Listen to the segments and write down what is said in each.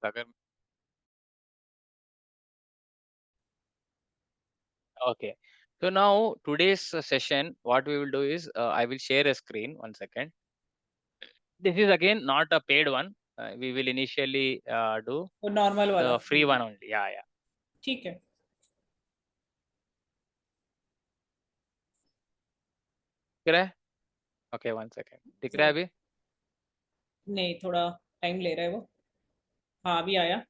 अगर okay. So now today's session, what we will do is I will share a screen. 1 second. This is again not a paid one. We will initially do वो normal वाला the free one only. Yeah, yeah. ठीक है. दिख रहा है? Okay, 1 second. दिख रहा है अभी? नहीं, थोड़ा टाइम ले रहा है वो. हाँ, अभी आया.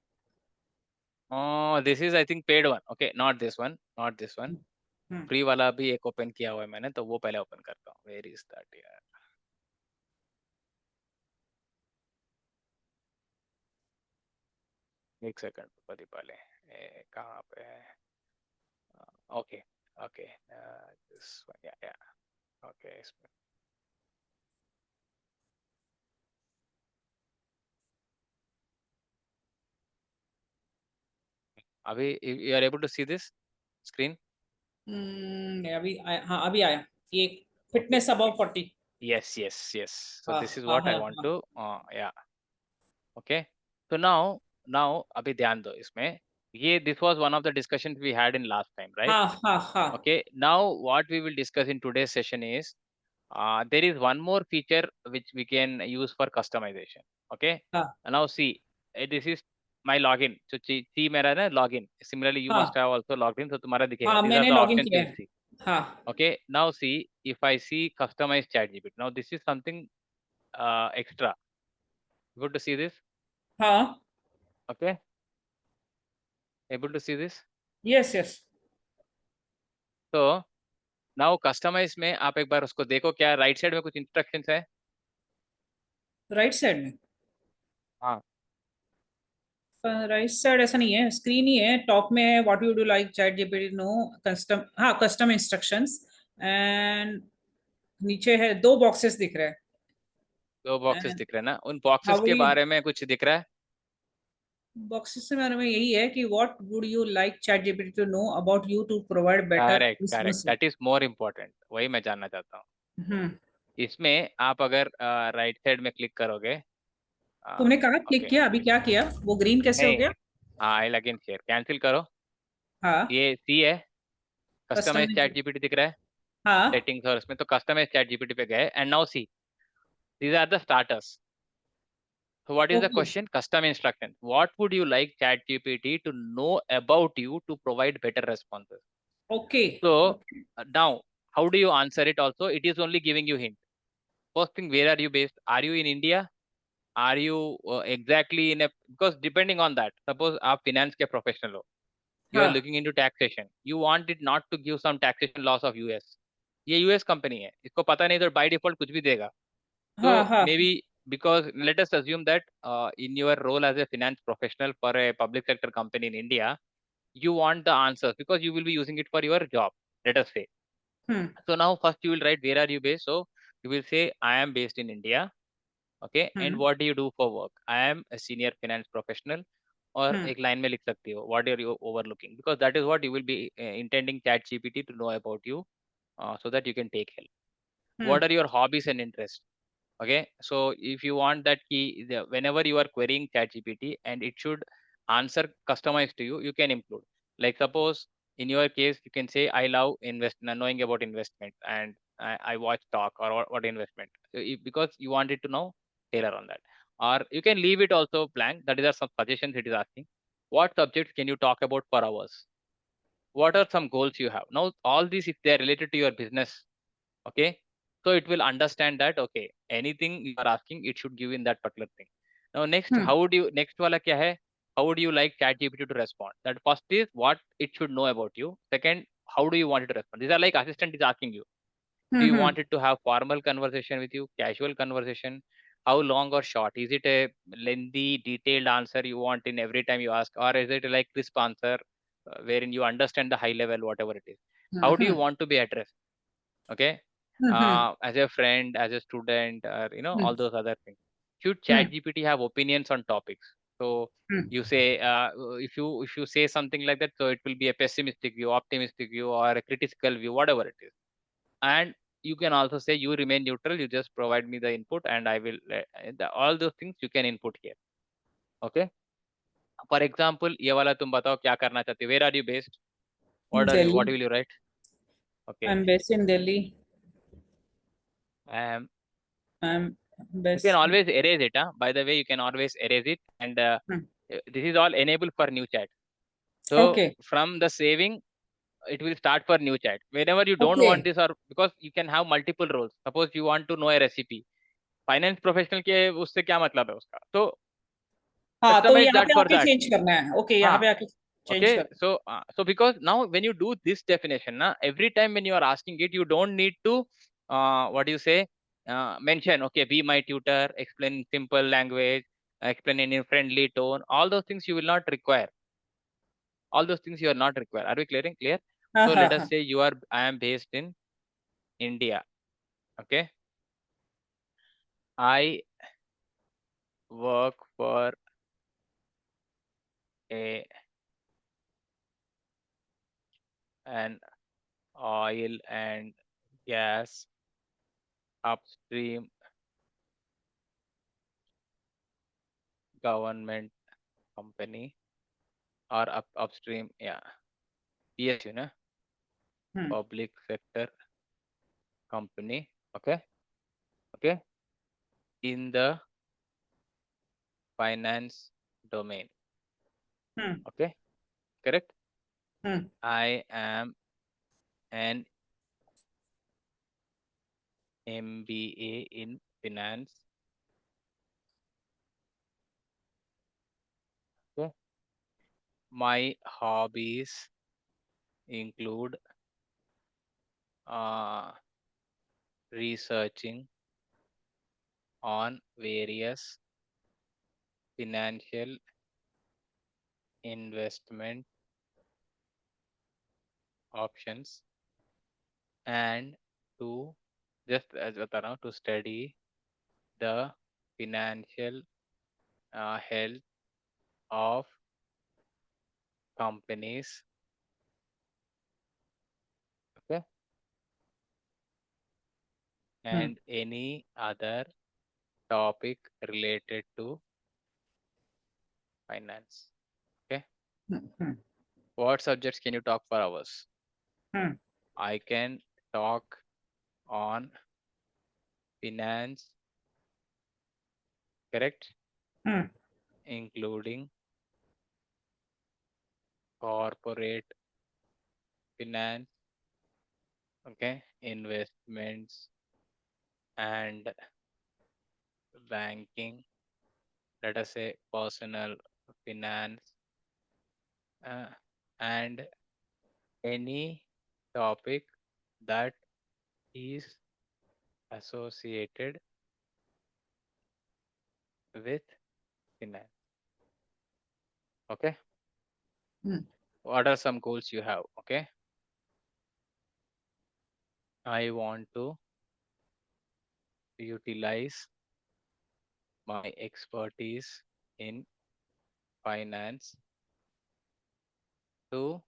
Oh, this is I think paid one. Okay, not this one. Not this one. Hmm. Free वाला भी एक ओपन किया हुआ है मैंने, तो वो पहले ओपन करता हूँ. Where is that यार? एक सेकंड पति पहले. कहाँ पे है? Okay, okay. This one, yeah, yeah. Okay, इसमें. अभी you are able to see this screen? नहीं, अभी आया. हाँ, अभी आया. ये Okay. Fitness above 40. Yes, yes, yes. So हाँ, this is हाँ, what I हाँ, want हाँ. to. Yeah. Okay. So now अभी ध्यान दो इसमें. ये this was one of the discussions we had in last time, right? हाँ, हाँ, हाँ. Okay. Now what we will discuss in today's session is there is one more feature which we can use for customization. Okay. हाँ, And now see, this is my login. So see मेरा ना login. Similarly, you must हाँ. have also logged in. So तुम्हारा दिखेगा. हाँ, These are मैंने the login options you किया will है. see. हाँ, Okay. Now see, if I see customize ChatGPT. Now this is something extra. Good to see this. हाँ. Okay. Able to see this. Yes, yes. तो now customise में आप एक बार उसको देखो, क्या राइट साइड में कुछ इंस्ट्रक्शंस है? राइट साइड में. हाँ. राइट साइड ऐसा नहीं है, स्क्रीन ही है. टॉप में है what you do like chat GPT no custom. हाँ, कस्टम इंस्ट्रक्शंस. एंड नीचे है, दो बॉक्सेस दिख रहे हैं. दो बॉक्सेस And- दिख रहे हैं ना, उन हाँ, बॉक्सेस के वही. बारे में कुछ दिख रहा है? बॉक्सेस से बारे में यही है कि what would you like chat GPT to know about you to provide better correct, correct. Response. That is more important. वही मैं जानना चाहता हूँ. हम्म. इसमें आप अगर राइट साइड में क्लिक करोगे. तुमने कहा क्लिक ओके. किया, अभी क्या किया? वो ग्रीन कैसे हो नहीं. गया? हाँ, आई अगेन शेयर कैंसिल करो. हाँ. ये सी है. Customise customise. चैट जीपीटी दिख रहा है हाँ. सेटिंग्स और इसमें, तो कस्टमाइज चैट जीपीटी पे गए and now see these are the starters. So what is the okay. question? Custom instruction. What would you like ChatGPT to know about you to provide better responses? Okay. So now, how do you answer it? Also, it is only giving you hint. First thing, where are you based? Are you in India? Are you exactly in a, because depending on that, suppose आप finance के professional हो, you are हाँ, looking into taxation. You want it not to give some taxation laws of US. ये US company है, इसको पता नहीं तो by default कुछ भी देगा. हाँ, So हाँ. maybe because let us assume that in your role as a finance professional for a public sector company in India, you want the answers because you will be using it for your job. Let us say. Hmm. So now first you will write where are you based. So you will say I am based in India. Okay. And hmm. what do you do for work? I am a senior finance professional. और हम्म. एक line में लिख सकती हो what are you overlooking, because that is what you will be intending ChatGPT to know about you, so that you can take help. Hmm. What are your hobbies and interests? Okay, so if you want that key, whenever you are querying ChatGPT and it should answer customized to you, you can include, like suppose in your case you can say I love knowing about investment, and I watch stock or what investment. So because you want it to know tailor on that, or you can leave it also blank. That is some suggestions it is asking. What subjects can you talk about for hours? What are some goals you have? Now all these, if they are related to your business, okay, so it will understand that okay, anything you are asking it should give in that particular thing. Now next, hmm. how would you, next wala kya hai, how would you like ChatGPT to respond? That first is what it should know about you. Second, how do you want it to respond? These are like assistant is asking you, do you hmm. want it to have formal conversation with you, casual conversation, how long or short, is it a lengthy detailed answer you want in every time you ask, or is it like crisp answer wherein you understand the high level whatever it is? How do you hmm. want to be addressed? Okay, hmm. as a friend, as a student, or hmm. all those other things. Should hmm. ChatGPT have opinions on topics? So hmm. you say if you say something like that, so it will be a pessimistic view, optimistic view, or a critical view, whatever it is. And you can also say you remain neutral. You just provide me the input, and I will all those things you can input here. Okay. For example ये वाला तुम बताओ क्या करना चाहते हो, where are you based, what are you, what Delhi. Will you write? Okay, I'm based in Delhi. I am, I'm you can based. always erase it, huh? By the way, you can always erase it, and Hmm. this is all enabled for new chat. So Okay. from the saving, it will start for new chat. Whenever you don't want Okay. this, or because you can have multiple roles. Suppose you want to know a recipe. Finance professional के उससे क्या मतलब है उसका, तो हाँ, तो customize यहाँ that पे for आके that. चेंज करना है. ओके, यहाँ हाँ, पे आके चेंज okay. कर. So because now when you do this definition, na, every time when you are asking it, you don't need to what do you say, mention, okay, be my tutor, explain in simple language, explain in a friendly tone. All those things you will not require. All those things you are not require. Are we clear? हाँ So हाँ let us हाँ. say I am based in India. Okay, I work for a an oil and gas upstream government company, or upstream, yeah, PSU, na, hmm public sector company. Okay, okay, in the finance domain. Hmm Okay, correct. Hmm I am an MBA in finance. Okay, my hobbies include uh, researching on various financial investment options, and to just as बता रहा हूँ, to study the financial health of companies. Okay, hmm and any other topic related to finance. Okay, hmm what subjects can you talk for hours? Hmm I can talk on finance, correct, hmm including corporate finance, okay, investments and banking, let us say personal finance, uh, and any topic that is associated with finance. Okay, hmm what are some goals you have? Okay, I want to utilize my expertise in finance to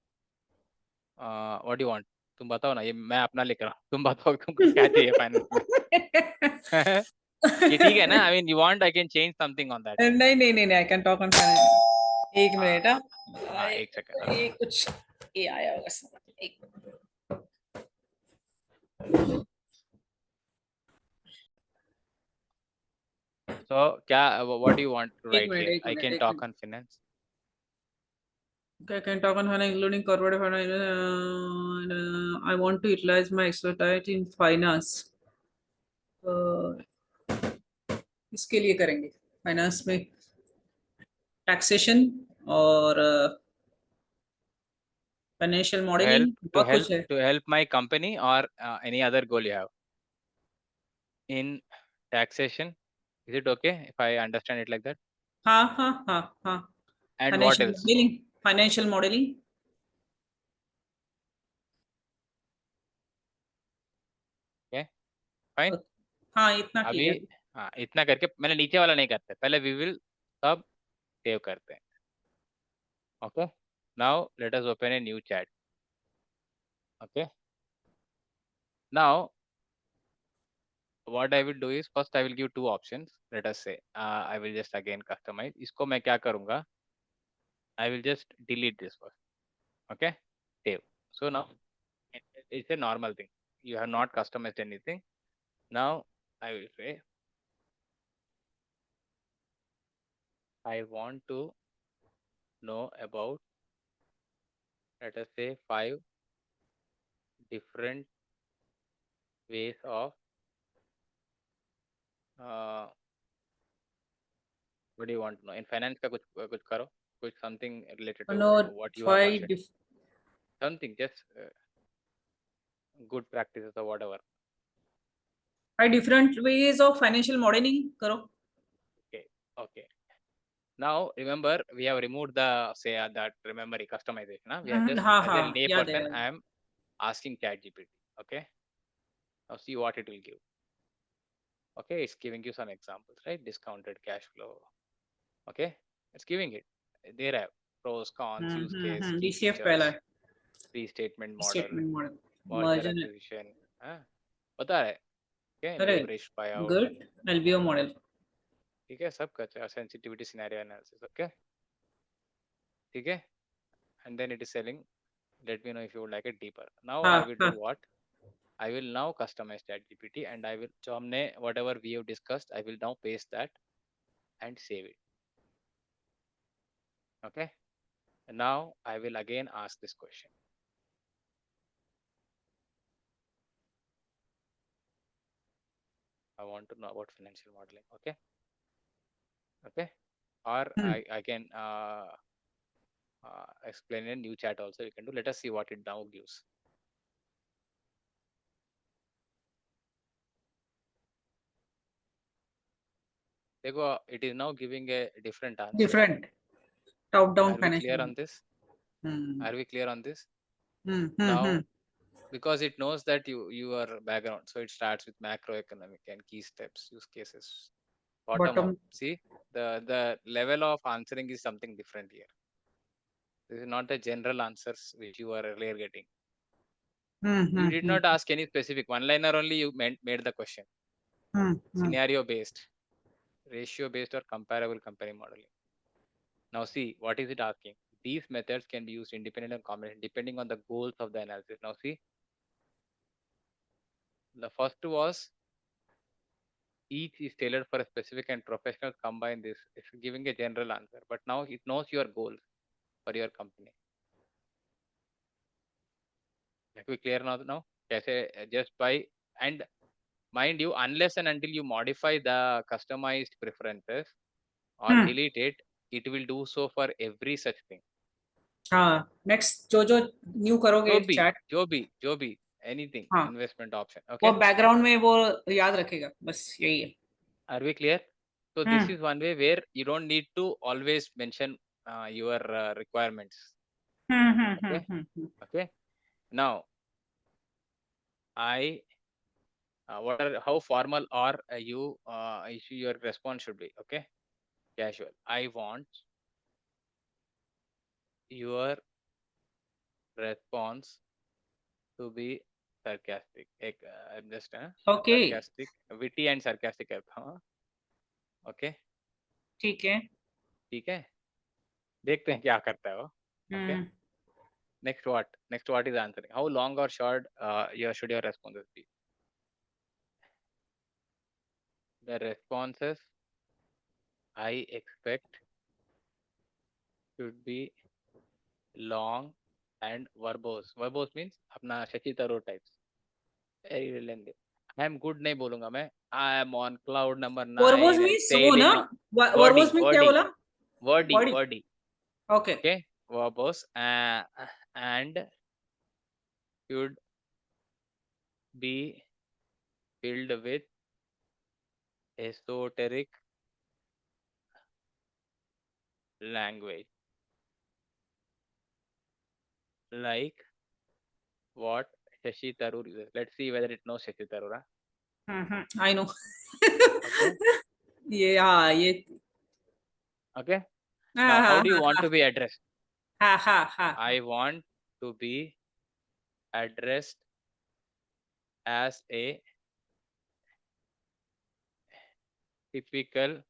what do you want? तुम बताओ ना, ये मैं अपना लिख रहा हूँ, तुम बताओ तुमको क्या चाहिए फाइनेंस में. ये ठीक है ना? I mean, you want, I can change something on that. नहीं नहीं नहीं नहीं, I can talk on finance. एक हाँ मिनट. हाँ, एक सेकंड. हाँ, ये कुछ ये आया होगा समझ. so क्या, what do you want to एक write मिनट here? एक I मिनट can एक talk minute. on finance. I can talk on finance, including corporate finance. I want to utilize my expertise in finance. इसके लिए करेंगे finance में taxation और financial To help, modelling to बहुत help, कुछ है. to help my company, or any other goal you have in taxation. Is it okay if I understand it like that? हाँ हाँ हाँ हाँ. And what financial else? Modelling. Financial modelling. Okay, fine. हाँ, इतना ठीक अभी है. हाँ, इतना करके मैंने नीचे वाला नहीं करते, पहले we will सब सेव करते हैं. Okay, now let us open a new chat. Okay, now what I will do is, first I will give two options. Let us say I will just again customize. इसको मैं क्या करूँगा, I will just delete this first. Okay, save. So now it's a normal thing. You have not customized anything. Now I will say I want to know about, let us say, 5 different ways of uh, what do you want to know in finance का कुछ करो, कुछ something related to No, what you have five mentioned, something just good practices or whatever. five different ways of financial modeling करो. Okay, okay. Now remember we have removed the say that remember customization. Huh? We have just हाँ as a हाँ lay याद है person याद I है. am asking ChatGPT. Okay, now see what it will give. Okay, it's giving you some examples, right? Discounted cash flow. Okay, it's giving it. There are pros, cons, use case, key DCF पहला features, है. restatement model, Statement model. merger Merger. acquisition. हाँ, बता रहे. Okay, Correct. leverage buyout. Good. LBO model. ठीक है, सब कुछ sensitivity scenario analysis. Okay, ठीक है, and then it is selling. Let me know if you would like it deeper. Now I हाँ will do हाँ. what? I will now customize ChatGPT and I will, so हमने whatever we have discussed, I will now paste that and save it. Okay. Now I will again ask this question. I want to know about financial modeling. Okay. Okay. Or I can explain in new chat also. You can do. Let us see what it now gives. Dekho, it is now giving a different answer. Different. Top down Are we financial clear model. on this? Hmm. Are we clear on this? Hmm. Now, because it knows that your background, so it starts with macroeconomic and key steps, use cases, bottom up. Bottom. See, the level of answering is something different here. This is not the general answers which you are earlier getting. You did not ask any specific one-liner only. You made the question. Scenario based, ratio based, or comparable company modeling. Now see, what is it asking? These methods can be used independent and combination depending on the goals of the analysis. Now see, the first was each is tailored for a specific and professional combine this. It's giving a general answer, but now it knows your goals for your company. Are we clear now? Just by, and mind you, unless and until you modify the customized preferences or delete it, it will do so for every such thing. हाँ. Next जो जो new करोगे chat. जो भी anything, हाँ. investment option. वो Okay. background में वो याद रखेगा. बस यही है. Are we clear? So this is one way where you don't need to always mention your requirements. Okay. Okay. Now I what are how formal or you issue your response should be. Okay, casual. I want your response to be sarcastic. I'm just Okay. sarcastic, witty and sarcastic. Okay, ठीक है. ठीक है. देखते हैं क्या करता है वो. Okay. Next what is answering? How long or short should your responses be? The responses I expect should be long and verbose. Verbose means अपना Shashi Tharoor types. Very lengthy. I am good नहीं बोलूंगा मैं. I am on cloud number verbose 9 and means वो ना. sailing on. Verbose Wordy, means क्या wordy, बोला? wordy, Body. wordy. Okay. Okay, verbose and should be filled with esoteric language like what Shashi Tharoor uses. Let's see whether it knows Shashi Tharoor. I know. Okay. ये हाँ ये. Okay. हाँ Now, how हाँ do you want to be addressed? हाँ हाँ हाँ. I want to be addressed as a typical.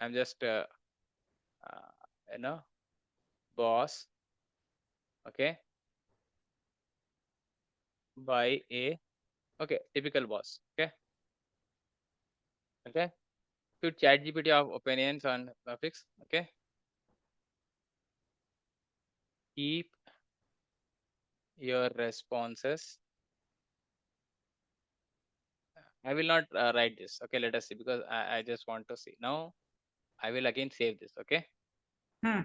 I'm just you know boss, okay, by a, okay, typical boss, okay, okay. Should ChatGPT have opinions on topics, okay. Keep your responses. I will not write this, okay. Let us see, because I just want to see. Now I will again save this, okay. Hmm.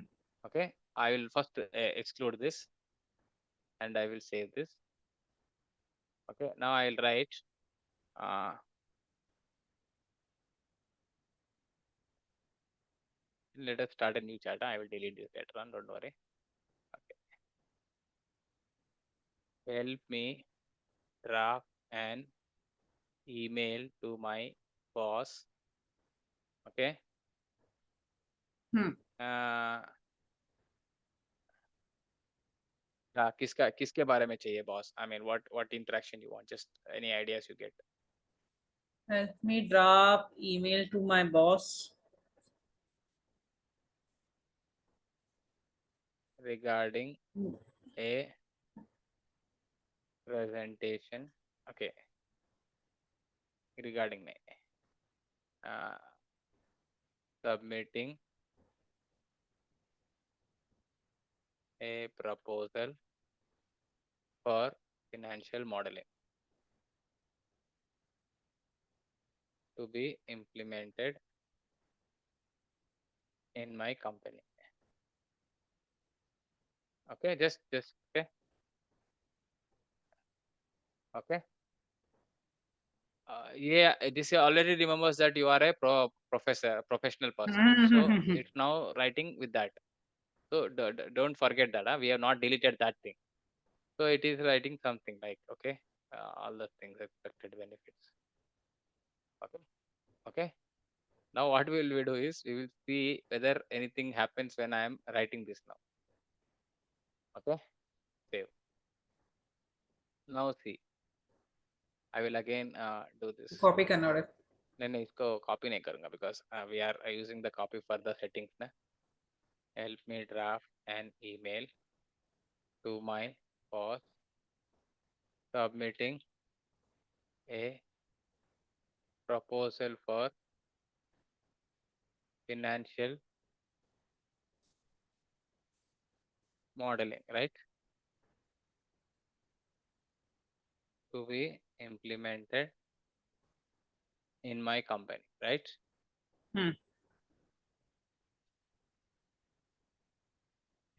Okay, I will first exclude this, and I will save this. Okay, now I will write let us start a new chat. I will delete this later on, don't worry. Okay. Help me draft an email to my boss. Okay. Hmm. किसके बारे में चाहिए boss? I mean, what interaction you want? Just any ideas you get Help me drop email to my boss. regarding a presentation. Okay, regarding me submitting a proposal for financial modeling to be implemented in my company. Okay, just okay, okay. Yeah, this already remembers that you are a professional person. So Hmm. it's now writing with that. So don't forget that. We have not deleted that thing. So it is writing something like, okay, all the things, expected benefits. Okay, okay. Now what will we do is we will see whether anything happens when I am writing this now. Okay, save. Now see, I will again do this. Copy करना है. नहीं इसको copy नहीं करूँगा because we are using the copy for the settings ना. Help me draft an email to my boss submitting a proposal for financial modeling, right? To be implemented in my company, right? Hmm.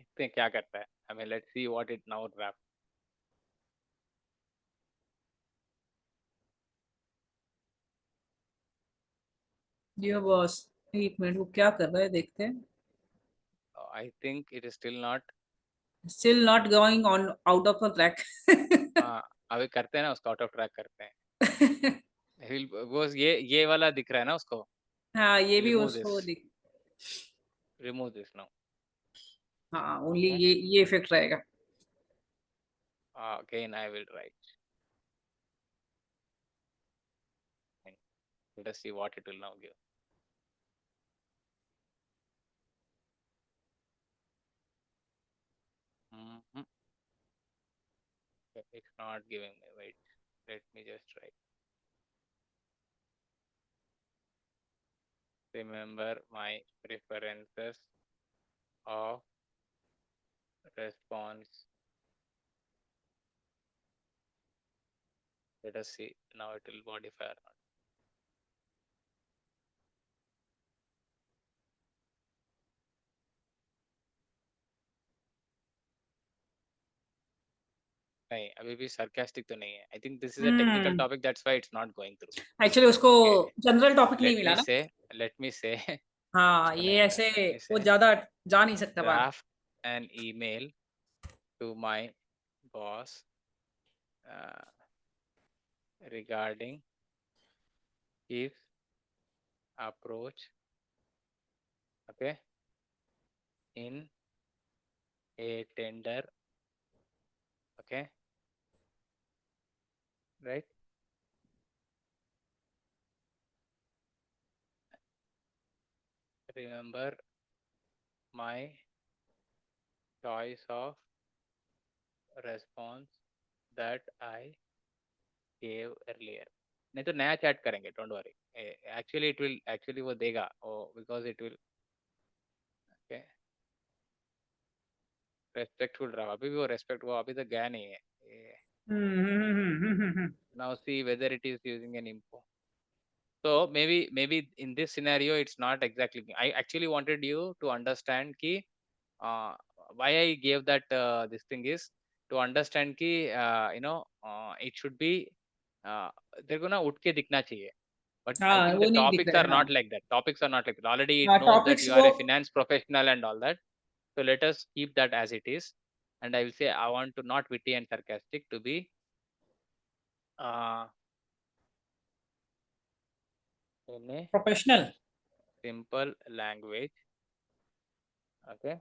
इसमें क्या करता है? I mean, let's see what it now draft. Dear boss, एक minute वो क्या कर रहा है देखते हैं. I think it is still not. Still not going on out of a track. अभी करते हैं ना उसको आउट ऑफ ट्रैक करते हैं. वो ये वाला दिख रहा है ना उसको. हाँ ये भी Remove उसको this. दिख. Remove this now. हाँ ओनली Okay. ये इफेक्ट रहेगा. Again, I will write. And let us see what it will now give. Mhm. Okay, it's not giving me. Wait, let me just write. Remember my preferences of response. Let us see. Now it will modify or not. नहीं अभी भी sarcastic तो नहीं है. I think this is a technical topic. That's why it's not going through. Actually उसको Okay, general topic नहीं let मिला me ना. say. Let me say. हाँ इसको ये नहीं मिला. ऐसे Let me वो say. ज्यादा जा नहीं सकता बाहर. Draft an email to my boss uh, regarding his approach, okay, in a tender, okay, right. Remember my choice of response that I gave earlier. नहीं तो नया chat करेंगे, don't worry. Actually it will actually वो देगा, because it will. Okay, respectful रहा, अभी भी वो respect वो अभी तक गया नहीं है. Now see whether it is using an info. So maybe in this scenario it's not exactly. I actually wanted you to understand ki uh, why I gave that this thing is to understand ki it should be they're gonna उठ के दिखना चाहिए. But I हाँ think वो the नहीं दिख topics रहा are है, हाँ not like that. Topics are not like that. Already it हाँ knows that topics you are वो a finance professional and all that. So let us keep that as it is. And I will say I want to not witty and sarcastic to be uh, in a professional. simple language. Okay,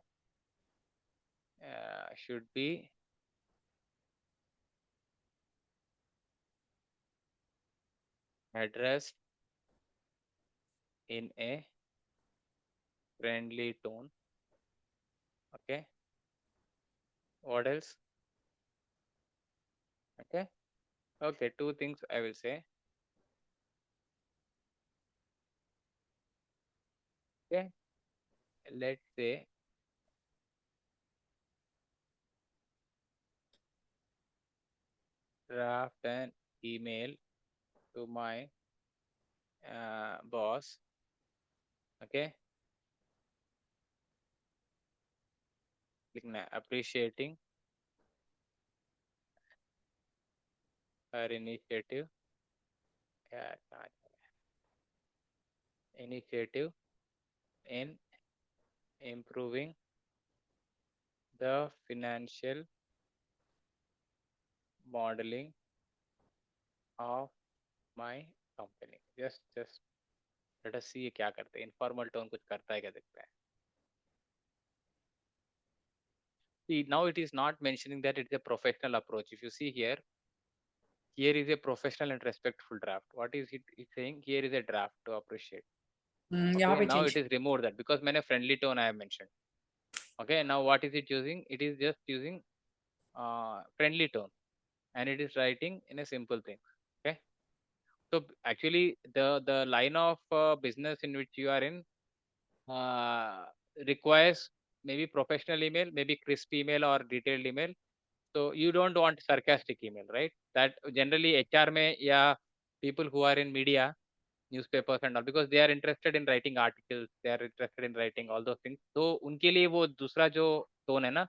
should be addressed in a friendly tone. Okay, what else? Okay, okay, two things I will say. Okay, let's say draft an email to my boss. Okay, appreciating her initiative. Yeah, initiative in improving the financial modeling of my company. Just let us see ये क्या करते हैं. Informal tone कुछ करता है क्या देखते हैं. See, now it is not mentioning that it's a professional approach. If you see here is a professional and respectful draft. What is it? It's saying here is a draft to appreciate. यहाँ Okay, पे now change. it is removed that because मैंने friendly tone I have mentioned. Okay, now what is it using? It is just using friendly tone, and it is writing in a simple thing. Okay, so actually the line of business in which you are in uh, requires maybe professional email, maybe crisp email or detailed email. So you don't want sarcastic email, right? That generally HR में या people who are in media, newspapers and all, because they are interested in writing articles, they are interested in writing all those things. तो उनके लिए वो दूसरा जो tone है ना,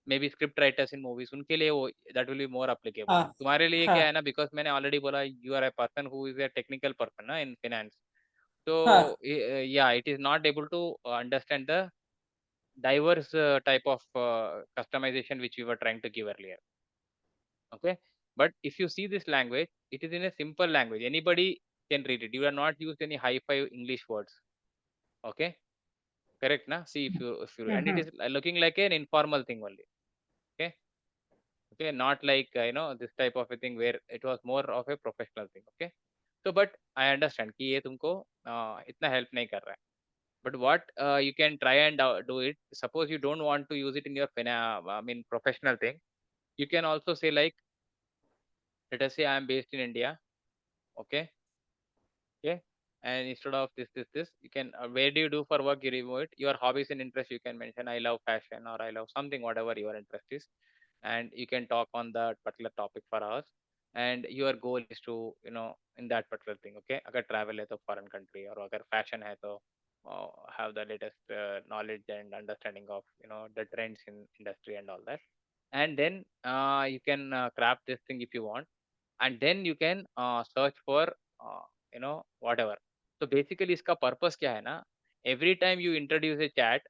maybe script writers in movies, उनके लिए वो that will be more applicable. हाँ तुम्हारे लिए क्या हाँ है ना, because मैंने already बोला you are a person who is a technical person ना in finance. So हाँ yeah, it is not able to understand the diverse type of customization which we were trying to give earlier. Okay, but if you see this language, it is in a simple language, anybody can read it. You are not used any high-fi English words. Okay, correct na? See, if you and it is looking like an informal thing only. Okay, okay, not like this type of a thing where it was more of a professional thing. Okay, so but I understand कि ये तुमको इतना help नहीं कर रहा है. But what you can try and do it. Suppose you don't want to use it in your professional thing. You can also say like, let us say I am based in India. Okay, okay, and instead of this you can where do you do for work, you remove it. Your hobbies and interests you can mention I love fashion or I love something, whatever your interest is, and you can talk on that particular topic for hours. And your goal is to in that particular thing. Okay, agar travel hai to foreign country, or agar fashion hai to have the latest knowledge and understanding of the trends in industry and all that. And then you can craft this thing if you want, and then you can search for whatever. So basically इसका purpose क्या है ना, every time you introduce a chat,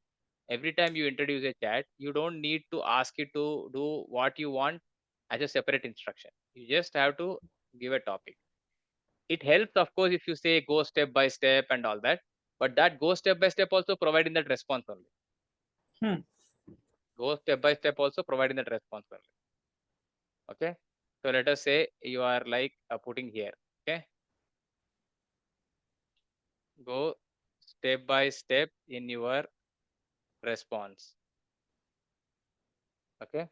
you don't need to ask it to do what you want as a separate instruction. You just have to give a topic. It helps of course if you say go step by step and all that, but that go step by step also providing that response only. Go step by step also providing that response only. Okay, so let us say you are like putting here. Okay, go step by step in your response. Okay,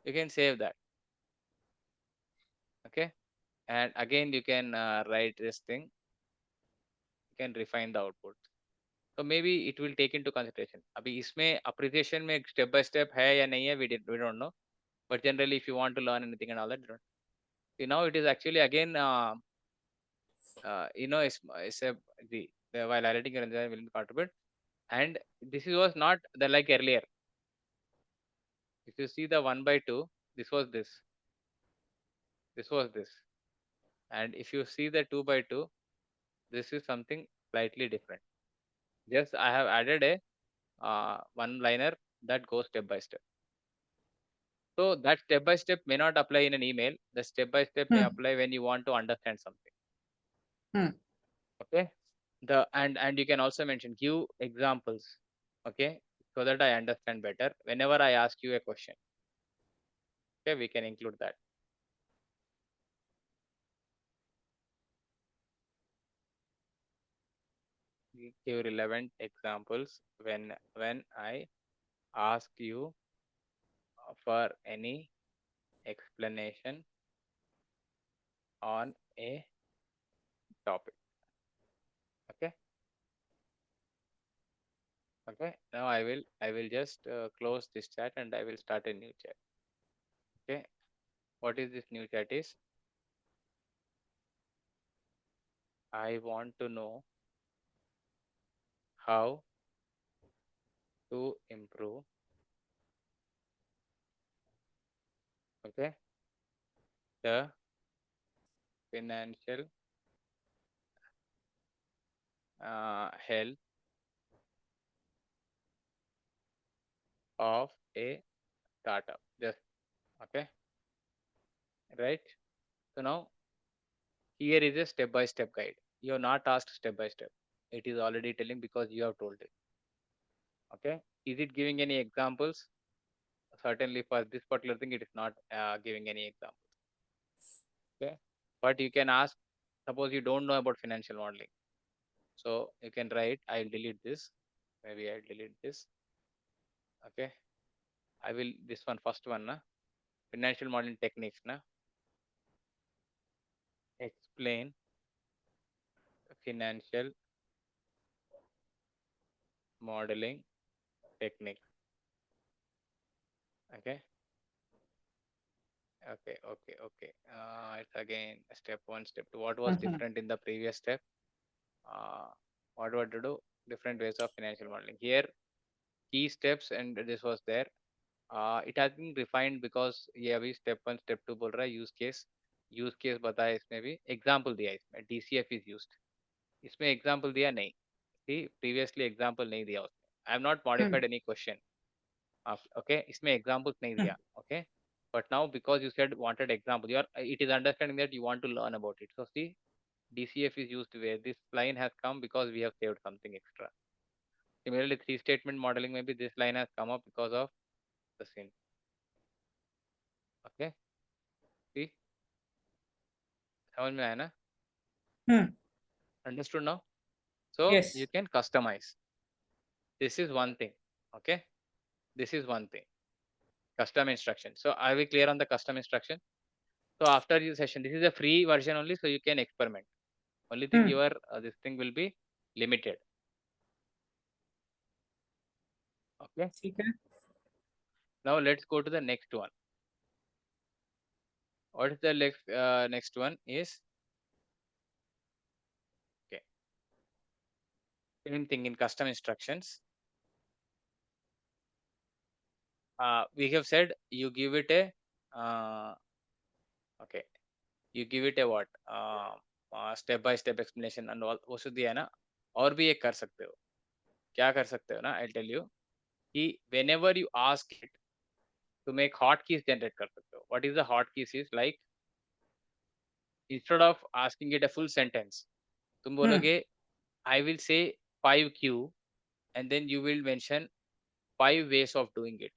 you can save that. Okay, and again you can write this thing. You can refine the output. So maybe it will take into consideration. अभी इसमें appreciation में step by step है या नहीं है, we don't know. But generally, if you want to learn anything and all that, don't. See, now it is actually again, it's a the while highlighting your enzyme will contribute, and this was not the like earlier. If you see the 1/2, this was this was this, and if you see the 2/2, this is something slightly different. Just I have added a one liner that goes step by step. So that step by step may not apply in an email. The step by step may Hmm. apply when you want to understand something. Hmm. Okay. The and you can also mention give examples. Okay. So that I understand better whenever I ask you a question. Okay, we can include that. Give relevant examples when I ask you for any explanation on a topic. Okay. Okay, now I will just close this chat and I will start a new chat. Okay, what is this new chat is? I want to know how to improve. Okay, the financial health of a startup. Just okay, right? So now here is a step by step guide. You have not asked step by step. It is already telling because you have told it. Okay, is it giving any examples? Certainly for this particular thing, it is not giving any example. Okay, but you can ask. Suppose you don't know about financial modeling, so you can write. I'll delete this. Maybe I'll delete this. Okay, I will this one first one. Na? Financial modeling techniques. Na? Explain financial modeling techniques. Okay. Okay. It's again step one, step two. What was Mhm. different in the previous step? Uh, what to do? Different ways of financial modeling. Here, key steps, and this was there. It has been refined because ये अभी step one step two बोल रहा है use case बताया इसमें भी example दिया इसमें DCF is used इसमें example दिया नहीं see previously example नहीं दिया उसने I have not Hmm. modified any question okay इसमें examples नहीं Hmm. दिया okay but now because you said wanted example you are it is understanding that you want to learn about it so see DCF is used where this line has come because we have saved something extra similarly three statement modeling maybe this line has come up because of the same okay see समझ में आया ना Hmm. understood now so you Yes. can customize this is one thing okay this is one thing custom instruction so are we clear on the custom instruction so after this session this is a free version only so you can experiment only thing Hmm. your this thing will be limited okay ठीक है. now let's go to the next one what is the next one is okay same thing in custom instructions we have said you give it a okay you give it a what step by step explanation and all वो सब दिया है ना और भी एक कर सकते हो क्या कर सकते हो ना आई टेल यू कि whenever you ask it to make hotkeys generate कर सकते हो what is the hotkeys is like instead of asking it a full sentence तुम Hmm. बोलोगे I will say 5Q and then you will mention 5 ways of doing it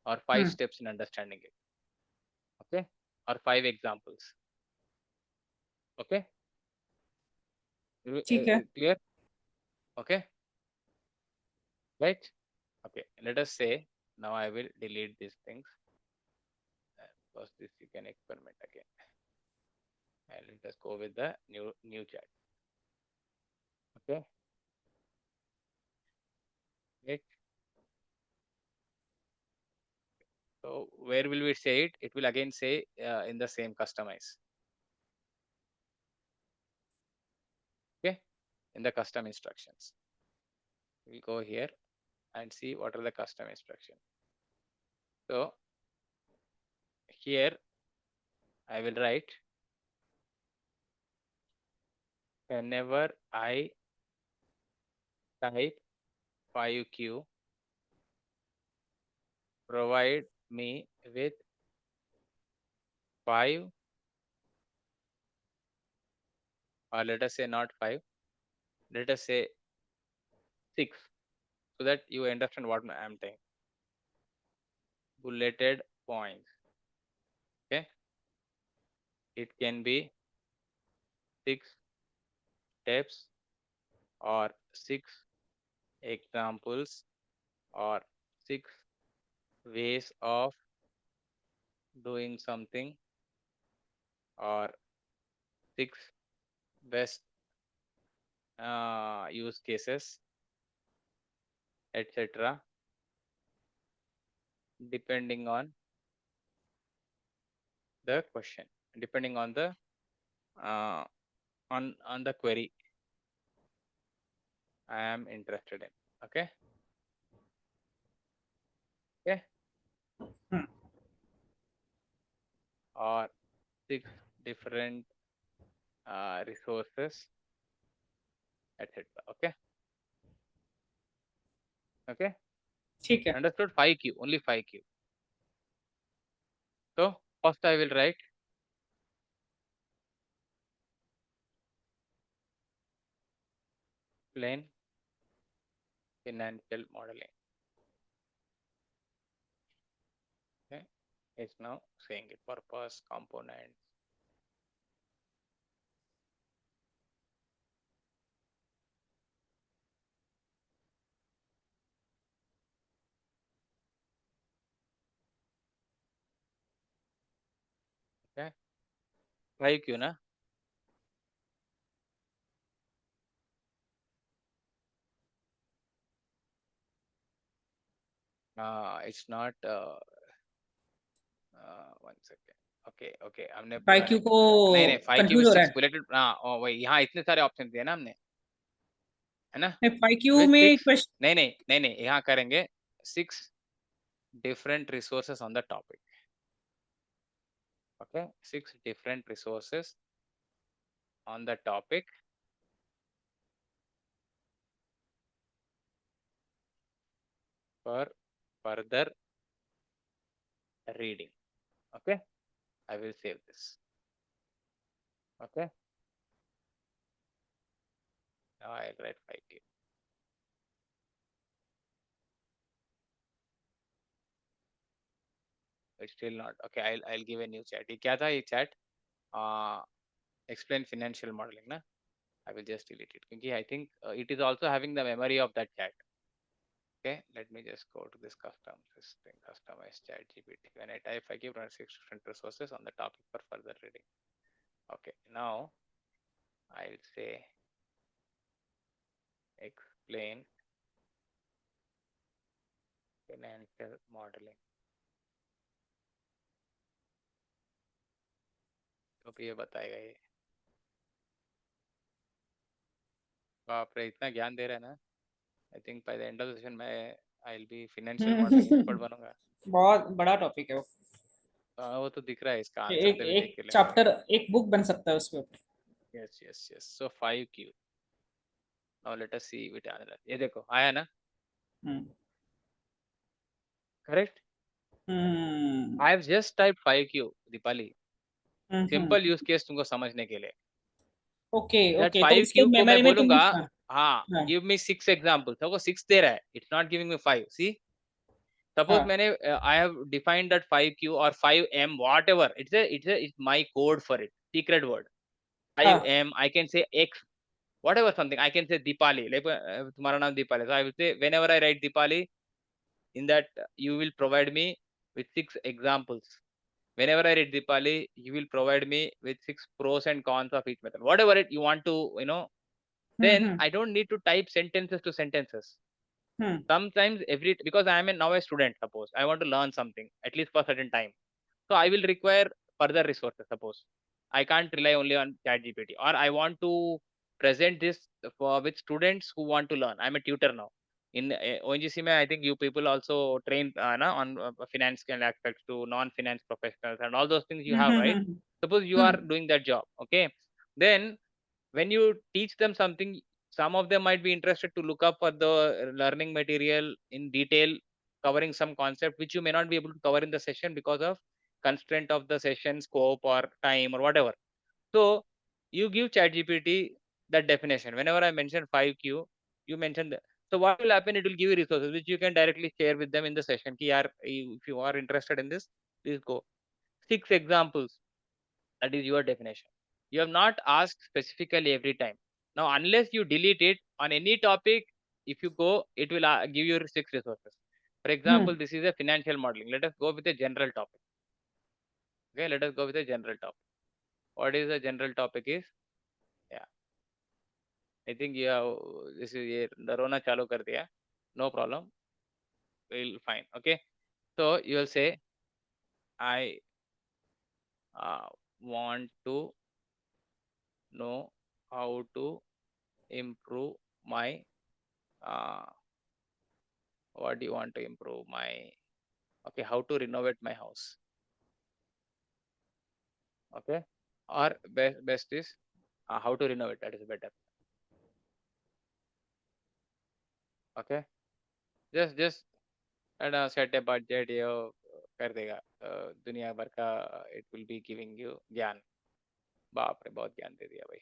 or 5 steps in understanding it okay or 5 examples okay ठीक है. clear okay right okay let us say Now I will delete these things because this you can experiment again. And let us go with the new chat. Okay. Right. So where will we say it? It will again say in the same customize. Okay. In the custom instructions. We'll go here and see what are the custom instructions. So here I will write whenever I type 5Q, provide me with 5, or let us say not 5, let us say 6, so that you understand what I'm saying. Bulleted points. Okay. It can be 6 steps or 6 examples or 6 ways of doing something or 6 best use cases, etc., depending on the question, depending on the uh, on the query I am interested in. Okay. Okay. Or 6 different resources, etc. Okay. Okay. ठीक है. Understood? 5Q, only 5Q. So first I will write plain financial modeling. Okay. It's now saying it purpose, components. Okay. 5Q na? It's not 1 second. Okay हमने 5Q को नहीं नहीं 5Q confuse with हो रहा 6 है. bulleted वही यहाँ इतने सारे ऑप्शन दिए ना हमने, है ना? नहीं, 5Q with में 6 क्वेश्चन. नहीं यहाँ करेंगे 6 different resources on the topic. Okay, 6 different resources on the topic for further reading. Okay, I will save this. Okay, now I'll write 5K. It's still not okay. I'll give a new chat. ये क्या था ये chat? Explain financial modeling ना? I will just delete it because I think it is also having the memory of that chat. Okay, let me just go to this custom system, customize ChatGPT. When I type, I give 6 different resources on the topic for further reading. Okay, now I'll say explain financial modeling. तो भी ये बताएगा ये. बाप रे इतना ज्ञान दे रहा है ना. I think by the end of the session मैं I'll be financial modeling expert बनूंगा. बहुत बड़ा टॉपिक है वो. वो तो दिख रहा है इसका आंसर एक से भी देख एक के लेंगे. चैप्टर, एक बुक बन सकता है उसके ऊपर. yes. So 5Q. Now let us see with another. ये देखो आया ना. Correct. I have just typed 5Q Deepali. Simple use case तुमको समझने के लिए. ओके That ओके, तो उसको 5Q को मैं मेमोरी में तुम. बोलूंगा. हाँ. हाँ, हाँ. give me 6 examples. तो वो 6 दे रहा है. It's not giving me 5. See. Suppose हाँ. मैंने I have defined that 5Q or 5M whatever. It's my code for it. Secret word. 5M. I can say X. Whatever something. I can say Deepali. Like तुम्हारा नाम Deepali. So I will say whenever I write Deepali, In that, you will provide me with 6 examples. Whenever I read Dipali, you will provide me with 6 pros and cons of each method, whatever it you want to, then Hmm. I don't need to type sentences to sentences. Hmm. Sometimes because I am now a student, suppose I want to learn something at least for a certain time, so I will require further resources. Suppose I can't rely only on ChatGPT, or I want to present this for with students who want to learn. I'm a tutor now in ONGC. I think you people also train on finance kind of aspects to non-finance professionals and all those things you have, right? Hmm. Suppose you Hmm. are doing that job, okay? Then when you teach them something, some of them might be interested to look up for the learning material in detail, covering some concept which you may not be able to cover in the session because of constraint of the session scope or time or whatever. So you give ChatGPT that definition. Whenever I mention 5Q, you mention that. So what will happen? It will give you resources which you can directly share with them in the session. Ki, yaar, if you are interested in this, please go. 6 examples. That is your definition. You have not asked specifically every time. Now, unless you delete it on any topic, if you go, it will give you 6 resources. For Hmm. example, this is a financial modeling. Let us go with a general topic. Okay, let us go with a general topic. What is the general topic is? Yeah, I think you have this is ये Rona चालू कर दिया. No problem. We'll fine. Okay. So you will say I uh, want to know how to improve my uh, what do you want to improve my, okay, how to renovate my house, okay, or best is how to renovate, that is better. Okay, just and set a budget, ये कर देगा दुनिया भर का, it will be giving you ज्ञान. बाप रे बहुत ज्ञान दे दिया भाई.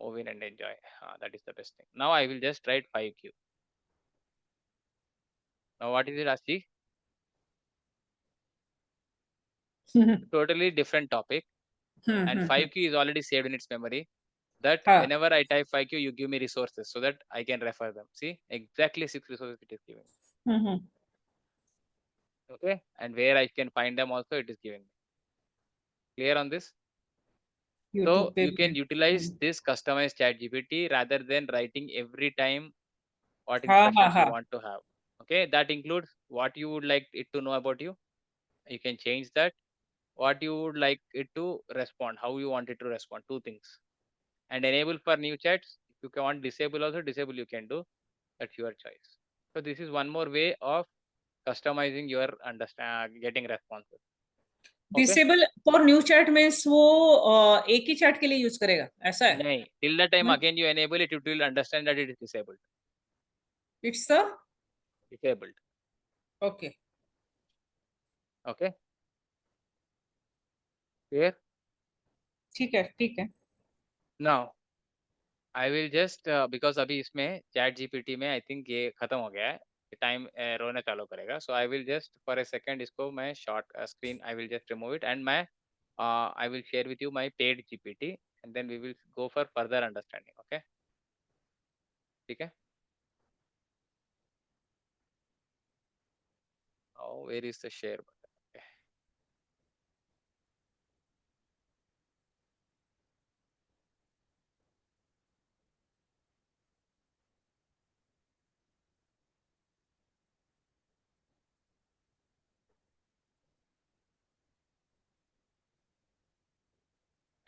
Move in and enjoy. That is the best thing. Now I will just write 5Q. Now what is it, Ashi? Hmm. Totally different topic, Hmm. and Hmm. 5Q is already saved in its memory. That हाँ. whenever I type 5Q, you give me resources so that I can refer them. See, exactly 6 resources it is giving. Hmm. Okay, and where I can find them also it is giving. Clear on this? YouTube So पे you भी. can utilize this customized ChatGPT rather than writing every time what हाँ हाँ instructions you हाँ. want to have. Okay, that includes what you would like it to know about you. You can change that. What you would like it to respond, how you want it to respond. Two things. And enable for new chats. If you can want disable also, disable you can do. That's your choice. So this is one more way of customizing your understand getting responses. Okay. Disable for new chat means वो एक ही chat के लिए use करेगा ऐसा है. Nay, till the time No, again you enable it, it will understand that it is disabled. it's the. Disabled. Okay. Okay. Clear? ठीक है ठीक है. Now I will just because अभी इसमें chat GPT में I think ये खत्म हो गया है. टाइम रोना चालू करेगा. So I will just for a second इसको मैं short screen I will just remove it and मैं I will share with you my paid GPT and then we will go for further understanding. Okay. ठीक है. Oh, where is the share button? Okay.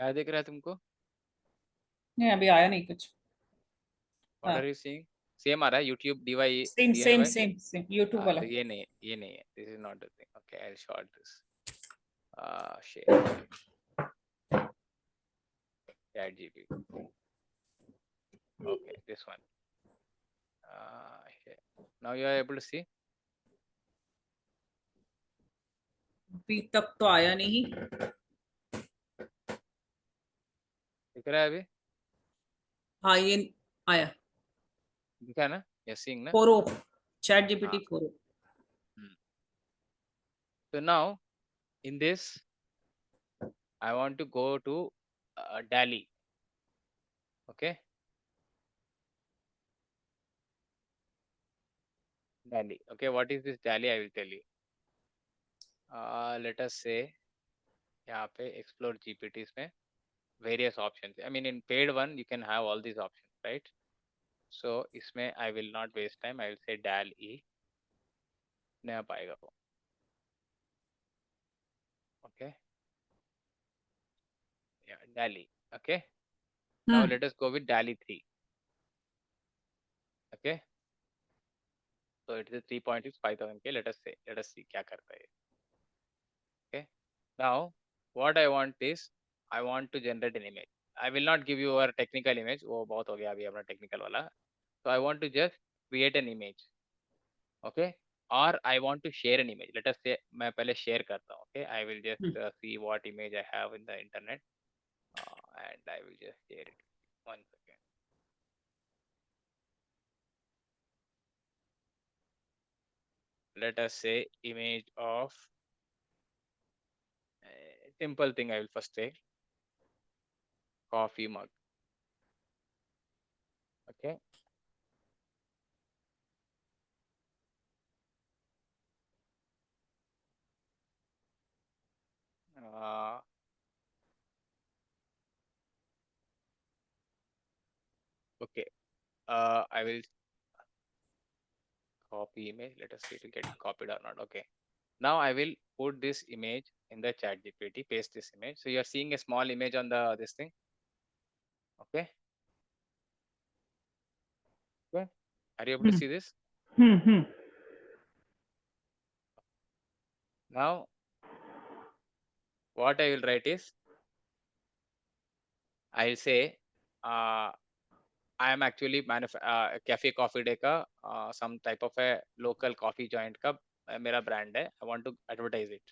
क्या दिख रहा है तुमको? नहीं अभी आया नहीं कुछ. What हाँ. are you seeing? सेम आ रहा है YouTube same same DIY. Same same YouTube वाला. तो ये नहीं है, ये नहीं है. This is not the thing. Okay, I'll short this. Share chat GPT. Okay, this one. Share. Now you are able to see. अभी तक तो आया नहीं. दिख रहा है अभी? हाँ ये आया. दिखा ना? You're seeing ना? फोरो. चैट जीपीटी हाँ. फोरो. So now in this, I want to go to Dali. Okay. Dali. Okay, what is this Dali? I will tell you. Let us say यहाँ पे explore GPTs में various options. I mean, in paid one, you can have all these options, right? So इसमें I will not waste time. I will say DAL-E. नया पाएगा वो. Okay. Yeah, DAL-E. Okay. Now let us go with DALL-E 3. Okay. So it is a 3.6 5000K. Let us see क्या करता है. Okay. Now what I want is I want to generate an image. I will not give you a technical image. वो बहुत हो गया अभी अपना technical वाला. So I want to just create an image. Okay. Or I want to share an image. Let us say मैं पहले share करता हूँ. Okay. I will just see what image I have in the internet, and I will just share it. 1 second. Let us say image of simple thing. I will first say coffee mug. Okay. Uh, okay. I will copy image. Let us see to get copied or not. Okay. Now I will put this image in the chat GPT, paste this image. So you are seeing a small image on the this thing. Okay. Okay. Are you able to see this? Now what I will write is I'll say I am actually cafe coffee day का some type of a local coffee joint का मेरा brand है. I want to advertise it.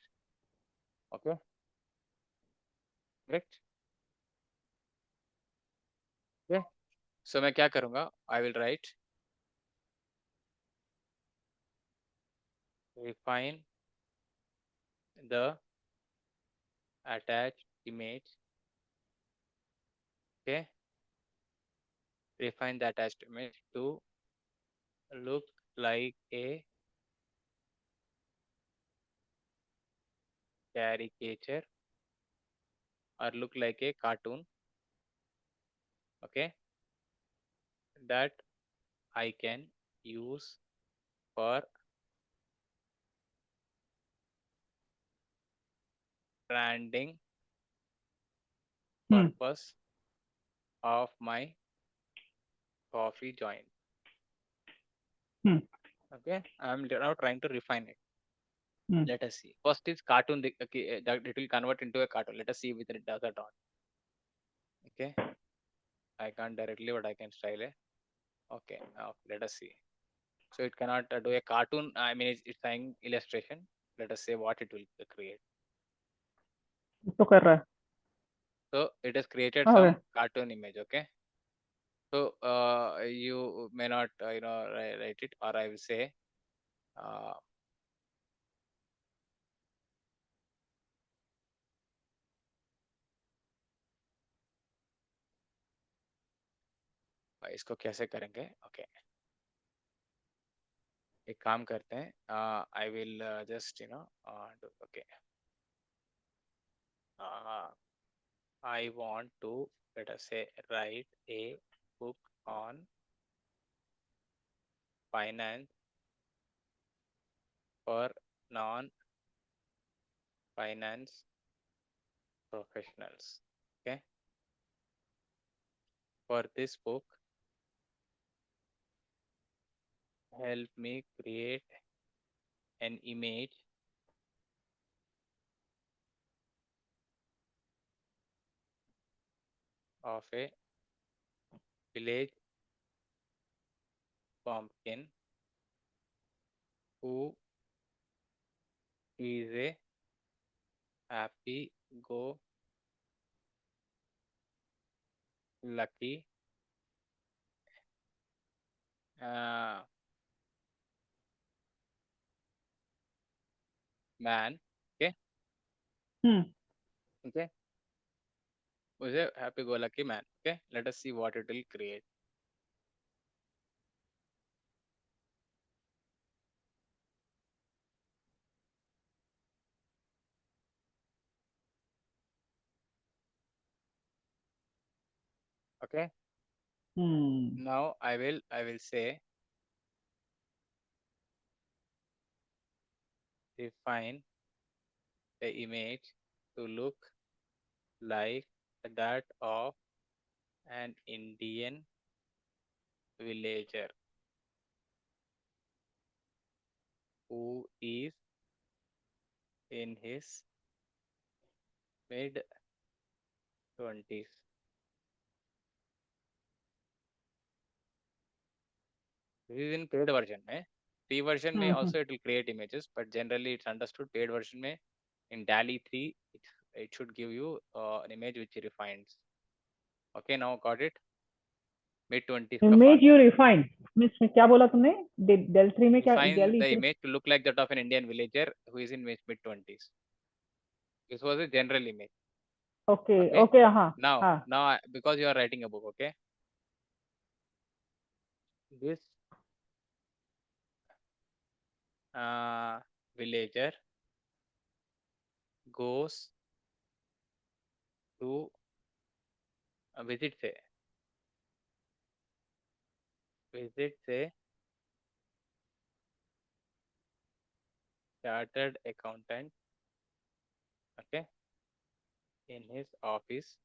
Okay. Correct. Okay. So मैं क्या करूँगा? I will write refine the attached image. Okay. Refine the attached image to look like a caricature or look like a cartoon. Okay. That I can use for branding purpose of my coffee joint. Okay, I'm now trying to refine it. Let us see. First is cartoon. Okay, that it will convert into a cartoon. Let us see whether it does or not. Okay, I can't directly, but I can style it. Okay, now let us see. So it cannot do a cartoon. I mean, it's saying illustration. Let us say what it will create. तो कर रहा है. So it has created Okay. some cartoon image. Okay. So you may not write it, or I will say इसको कैसे करेंगे. Okay, एक काम करते हैं. I will just okay, I want to let us say write a book on finance for non finance professionals. Okay, for this book help me create an image of a village pumpkin who is a happy go lucky man. Okay. Okay, who's a happy go lucky man. Okay, let us see what it will create. Okay. Hmm. Now I will say define the image to look like that of an Indian villager who is in his mid 20s. This is in paid version. Free version may Mm-hmm. also it will create images, but generally it's understood paid version may in DALI 3 it should give you an image which refines. Okay, now got it. Mid 20s का Image you father. refine. Miss में क्या बोला तुमने? Del 3 में क्या? Refine Delhi the 3. image to look like that of an Indian villager who is in mid 20s. This was a general image. Okay. Okay. Okay. हाँ. Now हाँ. because you are writing a book, okay. This villager goes to visits a chartered accountant, okay, in his office,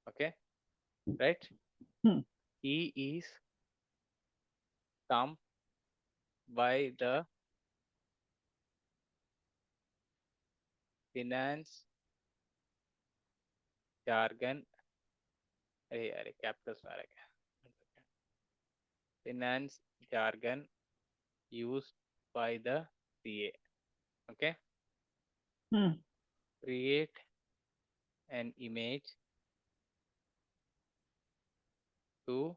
okay, right. Hmm. He is stumped by the finance jargon. अरे capitals में आ रहा है क्या? Finance jargon used by the CA. Okay. Hmm. Create an image to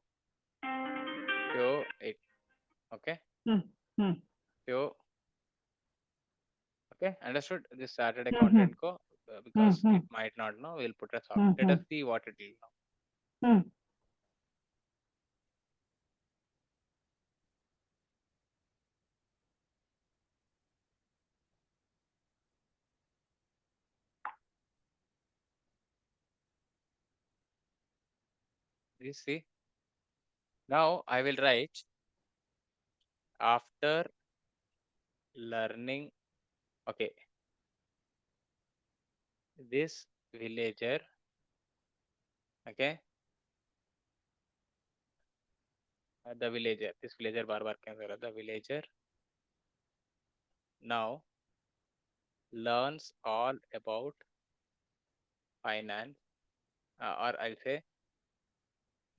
show it. Okay. Hmm. Hmm. Show. Okay. Understood? This started a Hmm. content ko Hmm. because Hmm. it might not know. We'll put a soft. Hmm. Let us see what it is now. Hmm. You see. Now I will write after learning. Okay. This villager. Okay. The villager. This villager bar क्या The villager now learns all about finance, or I'll say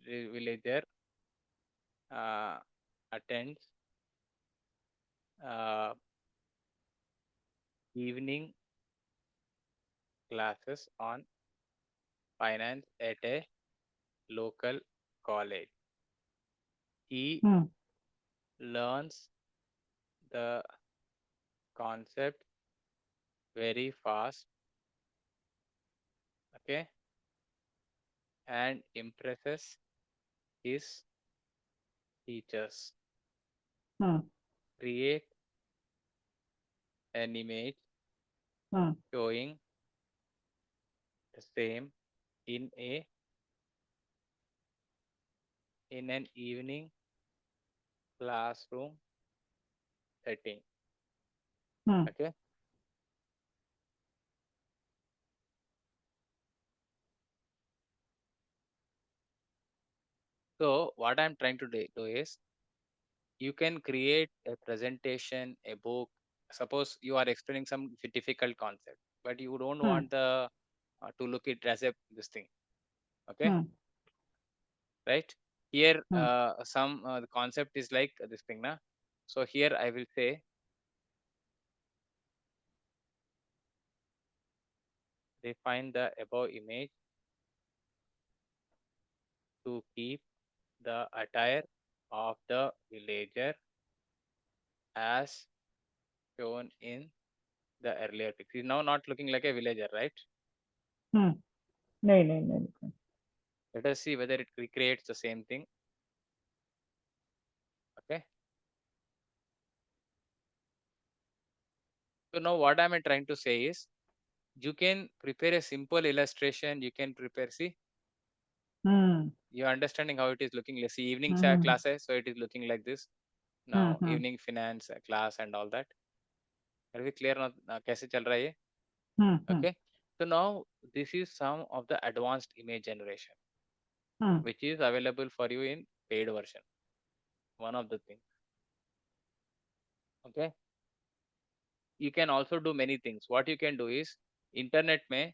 the villager attends uh, evening classes on finance at a local college. He Hmm. learns the concept very fast, okay, and impresses his teachers. Hmm. Create an image Hmm. showing the same in an evening classroom setting. Hmm. Okay. So what I'm trying to do is you can create a presentation, a book. Suppose you are explaining some difficult concept, but you don't Hmm. want the to look it as a this thing. Okay, Hmm. right? Here, Hmm. some the concept is like this thing, na. So here I will say define the above image to keep the attire of the villager as shown in the earlier pic. He's now not looking like a villager, right? Hmm. नहीं नहीं नहीं नहीं. Let us see whether it recreates the same thing. Okay. So now what am I trying to say is you can prepare a simple illustration. You can prepare, see, You understanding how it is looking? Let's see, evening Hmm. classes, so it is looking like this. Now evening finance class and all that. Are we clear now? कैसे चल रहा है ये? Okay. So now this is some of the advanced image generation, which is available for you in paid version. One of the things. Okay. You can also do many things. What you can do is internet mein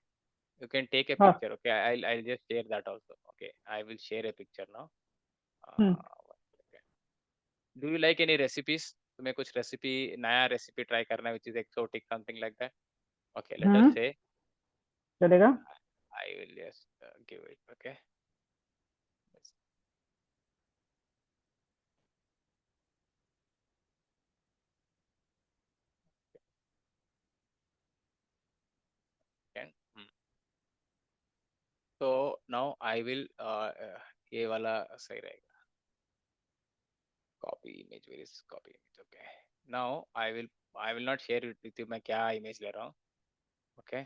you can take a picture. Okay, I'll just share that also. Okay, I will share a picture now. One second. Do you like any recipes? तुम्हें कुछ recipe नया recipe try करना है which is exotic something like that. Okay, let us say चलेगा. I will just give it. Okay. Can. So now I will ये वाला सही रहेगा. Copy image. Where is copy image? Okay. Now I will not share it with you. मैं क्या image ले रहा हूँ. Okay.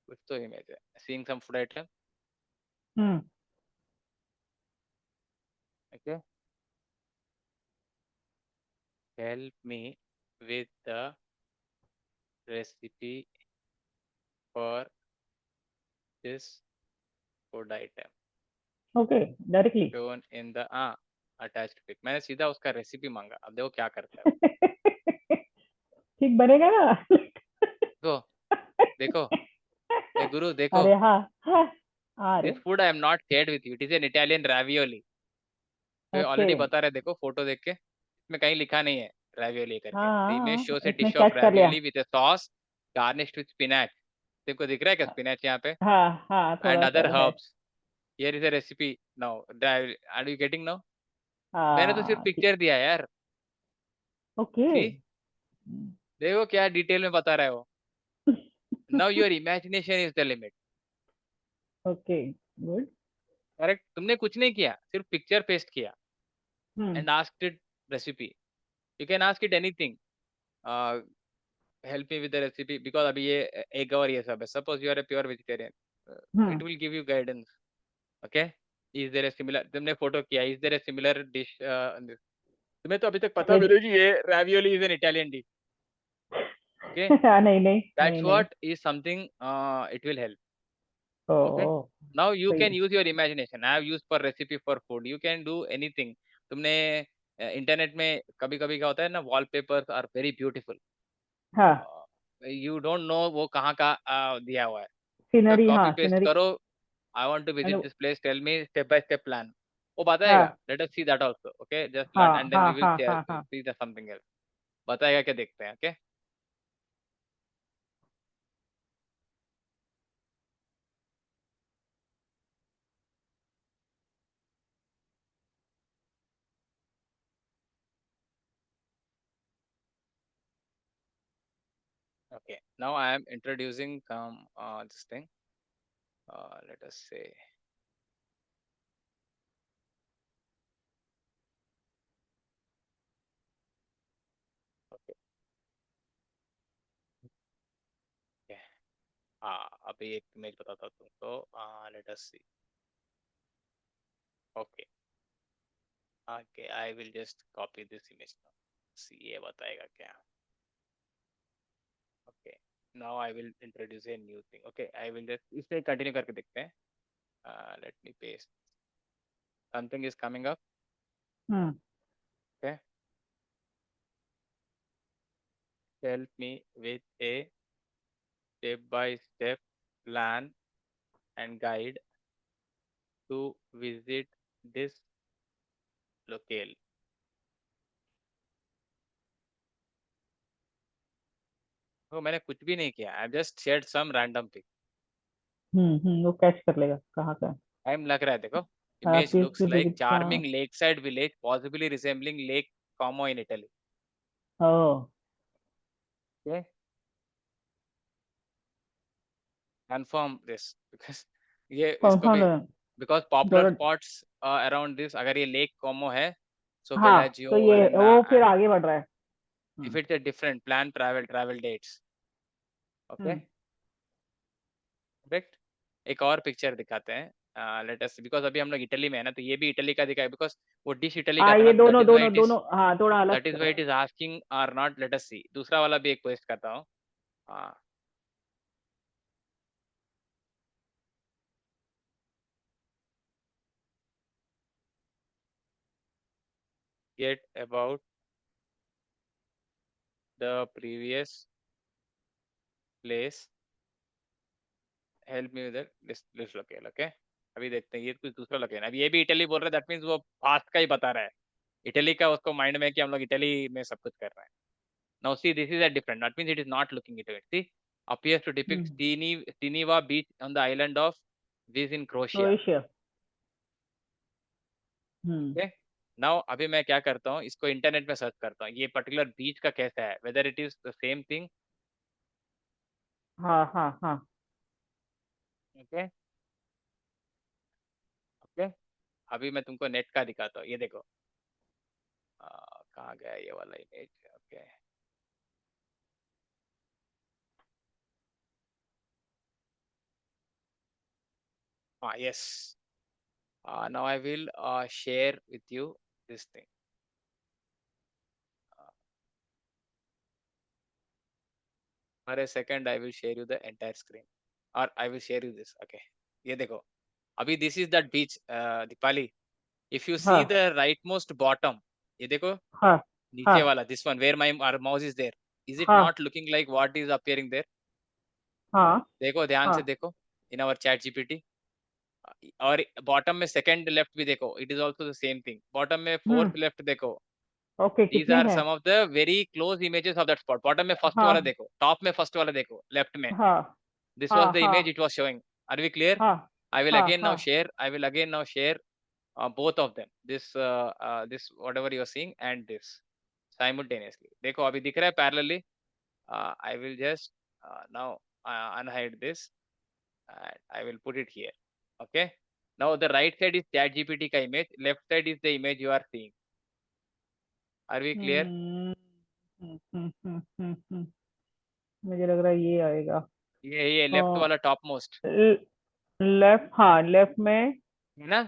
कुछ तो image है. Seeing some food item. Okay. Help me with the recipe for this food item. Okay, directly. Shown in the attached pic. मैंने सीधा उसका रेसिपी मांगा. अब देखो क्या करता है. ठीक बनेगा ना. देखो देखो. ए गुरु देखो. अरे हाँ हाँ. This food I am not shared with you. It is an Italian ravioli. तो ऑलरेडी बता रहे देखो फोटो देख के. इसमें कहीं लिखा नहीं है ravioli करके. The image shows a dish of ravioli with a sauce garnished with spinach. देखो दिख रहा है क्या spinach यहाँ पे? हाँ हाँ And थोड़ा other सा है. herbs. Here is a recipe now. Are you getting now? मैंने तो सिर्फ हाँ पिक्चर दिया यार. ओके. See? देखो क्या डिटेल में बता रहा है वो. Now your imagination is the limit. Okay good. Correct. तुमने कुछ नहीं किया, सिर्फ पिक्चर पेस्ट किया and asked it recipe. You can ask it anything. Help me with the recipe because अभी ये egg और ये सब है. Suppose you are a pure vegetarian. It will give you guidance. Okay. Is there a similar? तुमने photo किया. Is there a similar dish? तुम्हें तो अभी तक पता भी नहीं कि ये ravioli is an Italian dish. Okay. नहीं नहीं. That's what is something. It will help. Okay. Now you can use your imagination. I have used for recipe for food. You can do anything. तुमने internet में कभी कभी क्या होता है ना, wallpapers are very beautiful. हाँ. You don't know वो कहाँ का दिया हुआ है. सीनरी. कॉपी हाँ पेस्ट सीनरी. करो. I want to visit this place. Tell me step by step plan. वो बताएगा. Let us see that also. Okay. Just learn and then we will see the something else. बताएगा क्या देखते हैं. Okay. Okay. Now I am introducing this thing. Let us say. Okay. Okay. अभी एक image बताता हूँ तुमको. Let us see. Okay. Okay. I will just copy this image now. See ये बताएगा क्या. Okay. Now I will introduce a new thing. Okay. I will just इससे continue करके देखते हैं. Let me paste. Something is coming up. Okay. Help me with a step-by-step plan and guide to visit this locale. तो मैंने कुछ भी नहीं किया. I just shared some random pic. वो कैच कर लेगा कहाँ का. Time लग रहा है देखो. हाँ, Image please, looks please like visit. charming lakeside village, possibly resembling Lake Como in Italy. Oh, Okay. Confirm this because ये इसको भी confirm. because popular dollar. spots around this. अगर ये Lake Como है, so हाँ Bellagio, तो ये Elena, वो फिर and आगे बढ़ रहा है. if it's a different plan, travel dates. Okay. Correct. एक और पिक्चर दिखाते हैं, लेट अस, बिकॉज अभी हम लोग इटली में है ना, तो ये भी इटली का दिखा है, बिकॉज वो डिश इटली का था ये ना, दैट दोनों इज व्हाई दोनों इट इज, दोनों, हाँ थोड़ा अलग दैट इज सा व्हाई है। इट इज आस्किंग और नॉट, लेट अस सी, दूसरा वाला भी एक पेस्ट करता हूँ। Get about the previous place, help me with this local, okay. अभी देखते हैं, ये कुछ दूसरा लोकेल, अभी ये भी इटली बोल रहा है, दैट मीन्स वो पास्ट का ही बता रहा है, इटली का उसको माइंड में कि हम लोग इटली में सब कुछ कर रहे हैं। Now see this is a different, that means it is not looking it, see appears to depict hmm, Tiniva beach on the island of this in Croatia, Croatia. Okay. Now अभी मैं क्या करता हूँ, इसको इंटरनेट में search करता हूँ, ये पर्टिकुलर बीच का कैसा है, whether it is the same thing, हाँ हाँ हाँ। Okay okay. अभी मैं तुमको नेट का दिखाता हूँ, ये देखो, कहाँ गया ये वाला इमेज, ओके। हाँ, yes, now I will share with you this thing, for a second I will share you the entire screen, or I will share you this, okay। ये देखो, अभी this is that beach, Deepali, if you see हाँ the rightmost bottom, ये देखो हाँ नीचे हाँ वाला, this one where my our mouse is there, is it हाँ not looking like what is appearing there? हाँ देखो ध्यान हाँ। से देखो, in our chat gpt, और बॉटम में सेकंड लेफ्ट भी देखो, it is also the same thing, bottom में फोर्थ लेफ्ट देखो, ओके, these कितने are हैं? some of the very close images of that spot, bottom में फर्स्ट वाला हाँ देखो, टॉप में फर्स्ट वाला देखो, लेफ्ट में, हाँ this was हाँ the image हाँ it was showing, are we clear? हाँ I will हाँ again now हाँ। share, I will again now share both of them, this whatever you are seeing and this simultaneously, देखो अभी दिख रहा है parallelly, I will just now unhide this and I will put it here, okay। Now the right side is chat gpt ka image, left side is the image you are seeing, are we clear? हम्म मुझे लग रहा है ये आएगा। ये left वाला top most left, हाँ left में। है ना,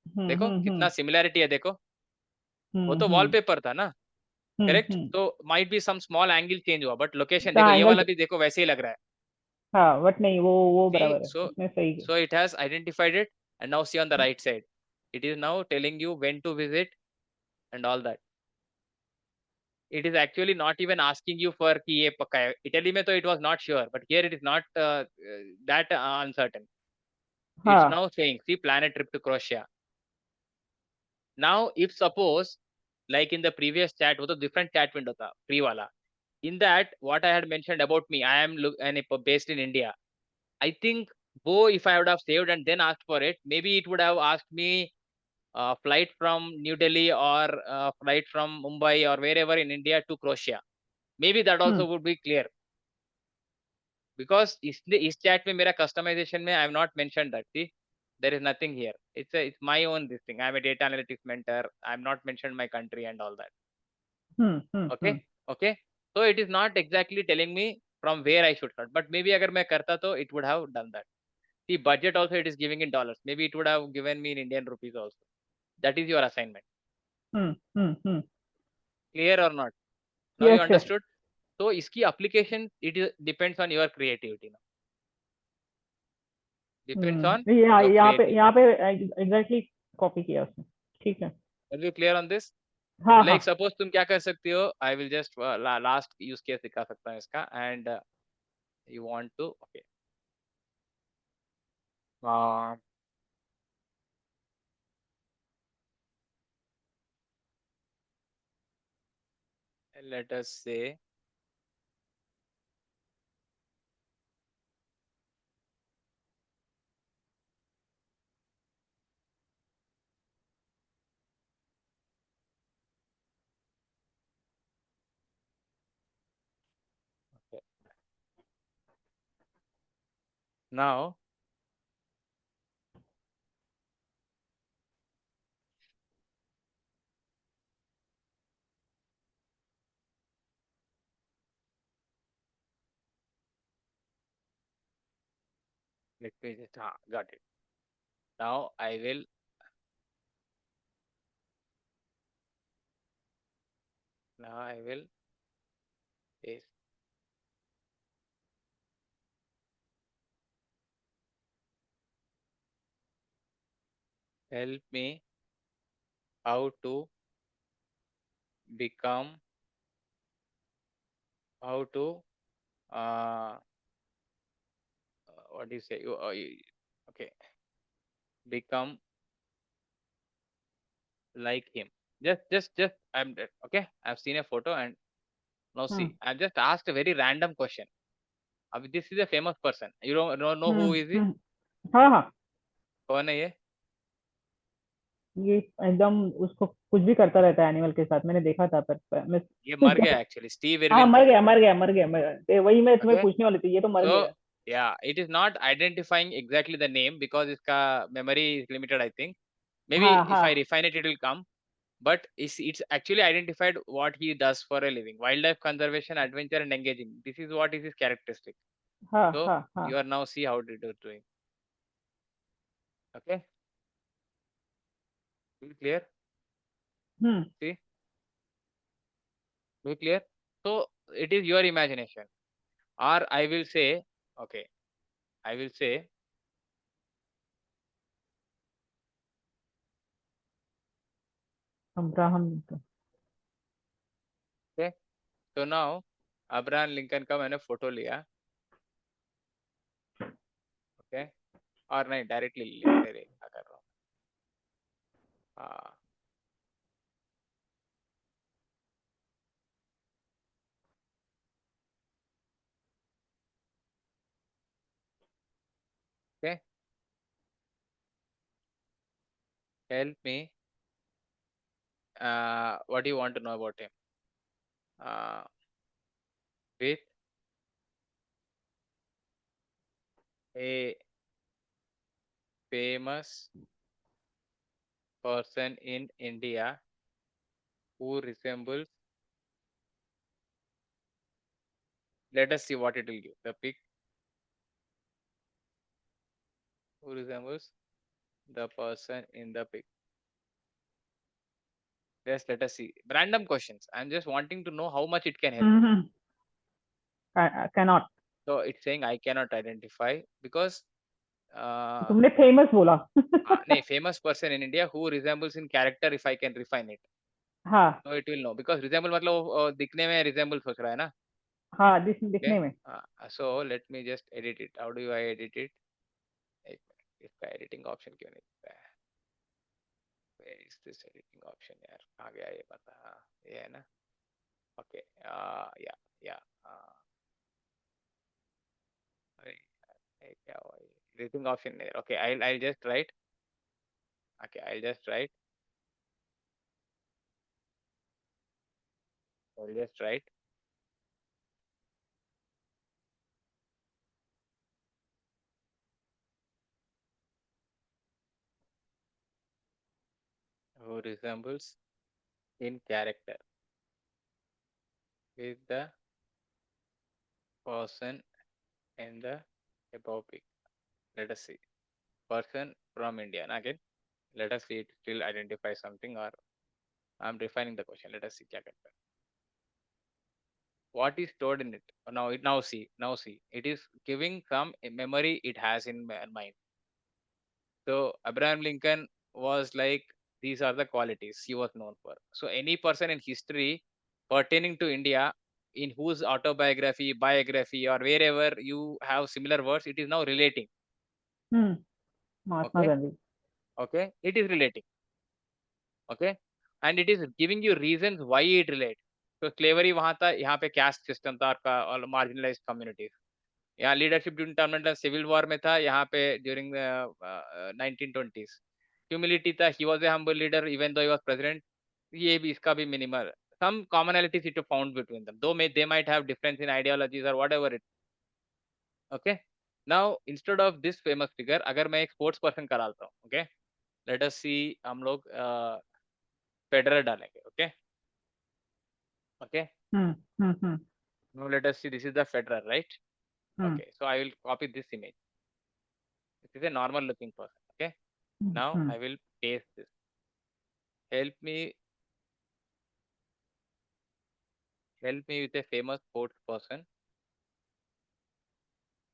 देखो कितना हम्म सिमिलैरिटी है, देखो वो तो हम्म वॉलपेपर था ना, करेक्ट, हम्म। तो might be some small angle change हुआ, बट लोकेशन देखो, हाँ ये एंगल। वाला भी देखो वैसे ही लग रहा है, हाँ बट नहीं, वो see, बराबर है, उसने सही किया। so it has identified it, and now see on the right side, it is now telling you when to visit and all that, it is actually not even asking you for कि ये पक्का है, Italy में तो it was not sure, but here it is not that uncertain, it's हाँ। now saying see planet trip to Croatia। Now if suppose like in the previous chat, वो तो different chat window था free वाला, in that what I had mentioned about me, I am based in India, I think wo if I would have saved and then asked for it, maybe it would have asked me flight from New Delhi or flight from Mumbai or wherever in India to Croatia, maybe that hmm also would be clear, because इस chat में मेरा customization में I have not mentioned that, see there is nothing here, it's my own this thing, I am a data analytics mentor, I am not mentioned my country and all that, okay hmm. okay, so it is not exactly telling me from where I should start, but maybe अगर मैं करता तो it would have done that, the budget also it is giving in dollars, maybe it would have given me in Indian rupees also, that is your assignment, clear or not, now you yes yes. understood, so इसकी application it depends on your creativity now, depends on your यहाँ creativity, पे exactly copy किया उसने। ठीक है। are you clear on this? हाँ हाँ। Like suppose तुम क्या कर सकती हो, I will just last use case दिखा सकता हूँ इसका, and you want to, okay, uh, let us say okay. Now let me just got it. Now I will paste. Help me how to become uh what do you say? Okay, become like him. Just okay. I've seen a photo and now see. I've just asked a very random question. This is a famous person. You don't know who is he? हाँ हाँ, कौन है ये? ये एकदम उसको कुछ भी करता रहता है एनिमल के साथ, मैंने देखा था पर मैं ये मर गया एक्चुअली. स्टीव हाँ, इरविन मर करके. गया मर गया मर गया वही मैं तुम्हें Okay. पूछने वाली थी, ये तो मर So गया. yeah, it is not identifying exactly the name because its memory is limited, I think. Maybe हाँ if I हाँ refine it, it will come. But it's actually identified what he does for a living: wildlife conservation, adventure, and engaging. This is what is his characteristic. हाँ So हाँ हाँ. you are now see how it is doing. Okay, be clear. See, be clear. So it is your imagination, or I will say, okay, I will say, Abraham. okay. So now Abraham Lincoln का मैंने photo लिया. Okay, और नहीं directly ले लिया. अरे रे क्या कर रहा हूँ. हाँ, okay. Help me. What do you want to know about him? Uh, with a famous person in India who resembles. Let us see what it will give. The pic who resembles the person in the pic. Yes, let us see. Random questions. I'm just wanting to know how much it can help. I cannot. So it's saying I cannot identify because तुमने famous बोला. no, famous person in India who resembles in character if I can refine it. हाँ So it will know because resemble मतलब दिखने में resemble सोच रहा है ना. हाँ, Okay. दिखने में. So let me just edit it. How do I edit it? एक मिनट, इसका editing option क्यों नहीं दिख रहा है? Where is this editing option यार? आ गया ये पता. हाँ, ये है ना. Okay. Yeah. अरे ये क्या हुआ ये? Editing option नहीं. Okay. I'll just write. Okay. I'll just write. Who resembles in character with the person in the above pic. Let us see. Person from India. And again, let us see it still identify something or I'm refining the question. Let us see क्या करता है. What is stored in it? Now see. It is giving some memory it has in mind. So Abraham Lincoln was like these are the qualities he was known for. So any person in history pertaining to India in whose autobiography, biography, or wherever you have similar words, it is now relating. Mahatma Okay, Gandhi. okay, it is relating. Okay, and it is giving you reasons why it relates. So slavery वहाँ था, यहाँ पे caste system था और marginalized communities. यहाँ leadership during terminate civil war में था, यहाँ पे ड्यूरिंग 1920s. ह्यूमिलिटी था, he was a humble leader even though he was president. ये भी इसका भी minimal some commonalities it found between them, though they might have difference in ideologies or whatever it. Okay, now instead of this famous figure अगर मैं एक sports person कराता हूँ. Okay, let us see. हम लोग फेडरर डालेंगे. Okay. Now let us see, this is the Federer, right? Okay, so I will copy this image. It is a normal looking person. Okay. Now I will paste this. Help me with a famous sports person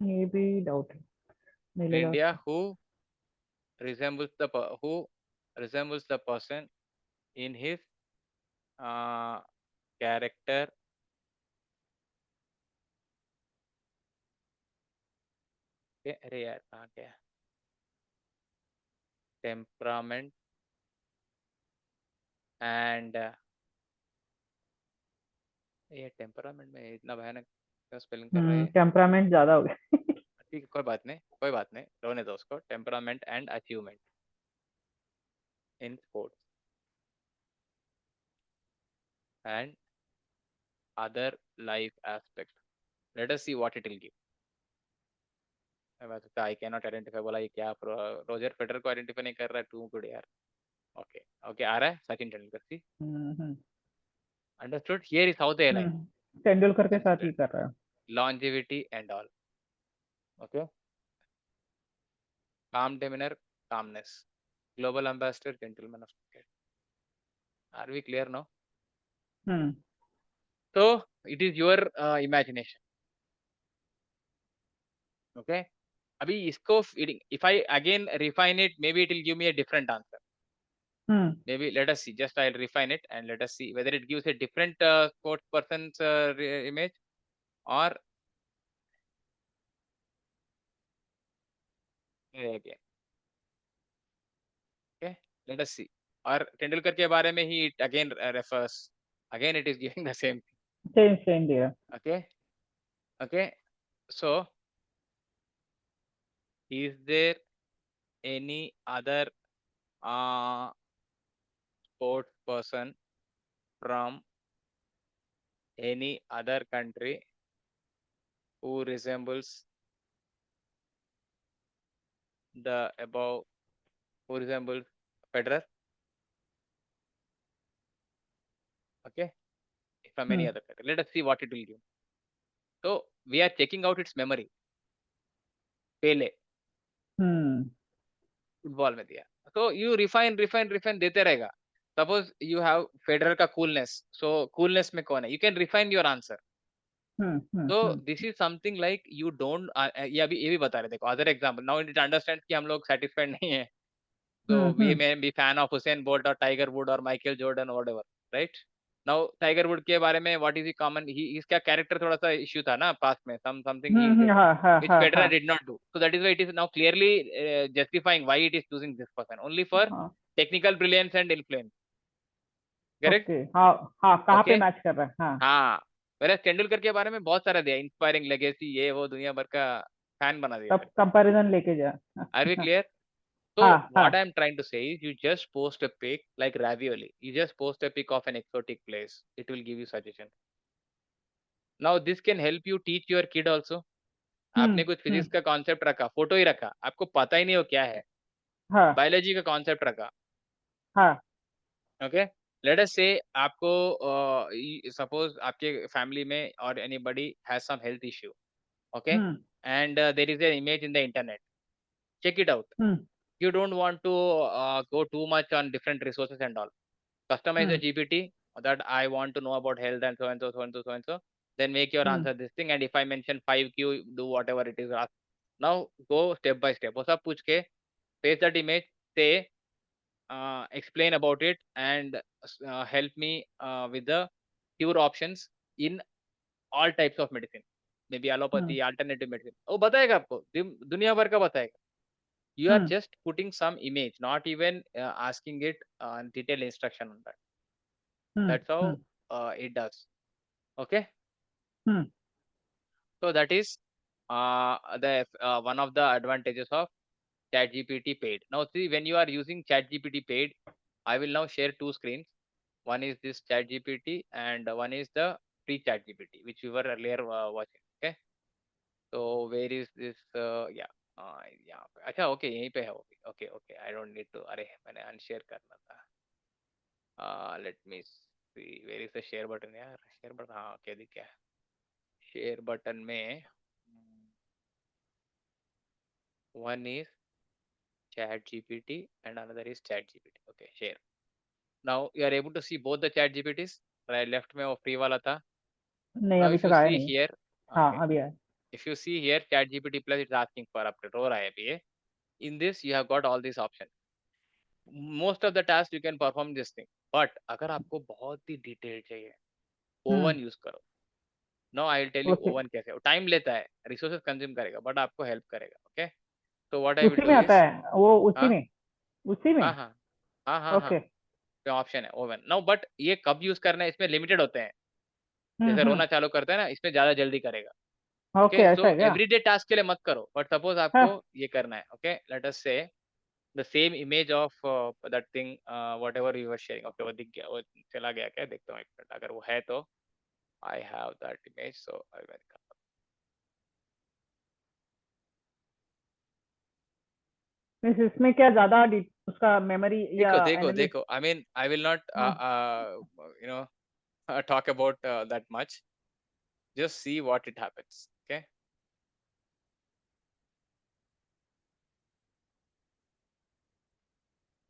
ये भी doubt है in मिलेगा India resembles the who resembles the person in his uh, character, अरे यार कहाँ गया, temperament and ये temperament में इतना भयानक स्पेलिंग कर रहा है। टेम्परामेंट ज्यादा हो गया ठीक है, कोई बात नहीं, रोने दो उसको। Temperament and achievement in sports and other life aspects. Let us see what it will give. I cannot identify, बोला ये क्या, रोजर फेडरर को आइडेंटिफाई नहीं कर रहा है, टू गुड यार। ओके ओके, आ रहा है सचिन तेंदुलकर सी। Understood, here is how they like Tendulkar के साथ ही कर रहा है। longevity and all. Okay, calm demeanor, calmness, global ambassador, gentleman of cricket. Are we clear now? So it is your imagination. Okay, अभी इसको if I again refine it, maybe it will give me a different answer. Maybe let us see, just I'll refine it and let us see whether it gives a different sports person's image or again. Okay, let us see. और तेंदुलकर के बारे में ही it again refers, again it is giving the same thing. Same dear. Okay, so is there any other sports person from any other country who resembles the above, who resembles Federer? Okay, from any other country. Let us see what it will give. So we are checking out its memory. Pele, football में दिया, so you refine देते रहेगा. Suppose you have Federer का coolness, so coolness में कौन है? You can refine your answer. So this is something like you don't ये भी बता रहे, देखो other example. Now it understands कि हम लोग satisfied नहीं है. So we may be fan of Usain Bolt or Tiger Wood or Michael Jordan or whatever, right? Now Tiger Wood के बारे में what is the common, इसका character थोड़ा सा issue था ना past में, something he did which Federer did not do. So that is why it is now clearly justifying why it is choosing this person only for technical brilliance and influence. Correct? हाँ कहाँ पे match कर रहा है? हाँ, whereas Tendulkar के बारे में बहुत सारा दिया, इंस्पायरिंग लेगेसी, ये वो, दुनिया भर का फैन बना दिया. तब कंपैरिजन लेके जा. Are we clear? So what I'm trying to say is you just post a pic like ravioli. You just post a pic of an exotic place. It will give you suggestion. Now this can help you teach your kid also. आपने कुछ physics का concept रखा, photo ही रखा, आपको पता ही नहीं हो क्या है, बायोलॉजी का कॉन्सेप्ट रखा. ओके, लेट अस से आपको सपोज आपके फैमिली में और anybody has some health issue, okay, and there is an image in the internet, check it out. You don't want to go too much on different resources and all. Customize the GPT that I want to know about health and so and so, so and so, so and so. Then make your answer this thing. And if I mention 5Q, do whatever it is asked. Now go step by step. वो सब पूछ के paste that image, say explain about it and help me with the cure options in all types of medicine. Maybe allopathy, alternative medicine. वो बताएगा आपको, दुनिया भर का बताएगा. You are just putting some image, not even asking it detailed instruction on that. That's how it does. Okay. So that is the one of the advantages of ChatGPT paid. Now see, when you are using ChatGPT paid, I will now share two screens. One is this ChatGPT and one is the free ChatGPT which we were earlier watching. Okay, so where is this yeah, यहाँ पे, अच्छा okay यहीं पे है वो भी. Okay okay, I don't need to, अरे मैंने अनशेयर करना था. Let me see where is the share button यार, शेयर बटन, हाँ ओके दिख गया. शेयर बटन में one is ChatGPT and another is ChatGPT. Okay, share. Now you are able to see both the ChatGPTs. Right, left में वो free वाला था. नहीं Now अभी if तक you आया see नहीं। here, हाँ okay, अभी आया। if you see here ChatGPT plus it's asking for update हो रहा है अभी ये. In this you have got all these options. Most of the tasks you can perform this thing. But अगर आपको बहुत ही detail चाहिए, O1 use करो. Now I will tell you okay, O1 कैसे. वो time लेता है, resources consume करेगा, but आपको help करेगा. Okay. So what I will उसी do में आता is, है वो, उसी हाँ में, उसी में। हाँ हाँ हाँ हाँ हाँ, ओके। पे ऑप्शन है ओवन. नाउ बट ये कब यूज करना है, इसमें लिमिटेड होते हैं. जैसे हम्म। रोना चालू करते हैं ना, इसमें ज्यादा जल्दी करेगा. ओके, ओके, ऐसा सो है क्या? एवरीडे टास्क के लिए मत करो, बट सपोज आपको हाँ। ये करना है. ओके, लेट अस से the same image of that thing what ever you were sharing. Okay, वो दिख गया, वो चला गया क्या, देखता हूँ एक मिनट. अगर वो है तो I have that image, so I will. इसमें क्या ज्यादा उसका मेमोरी या देखो देखो एनालिस? देखो, I mean I will not हाँ। you know talk about that much. Just see what it happens. Okay.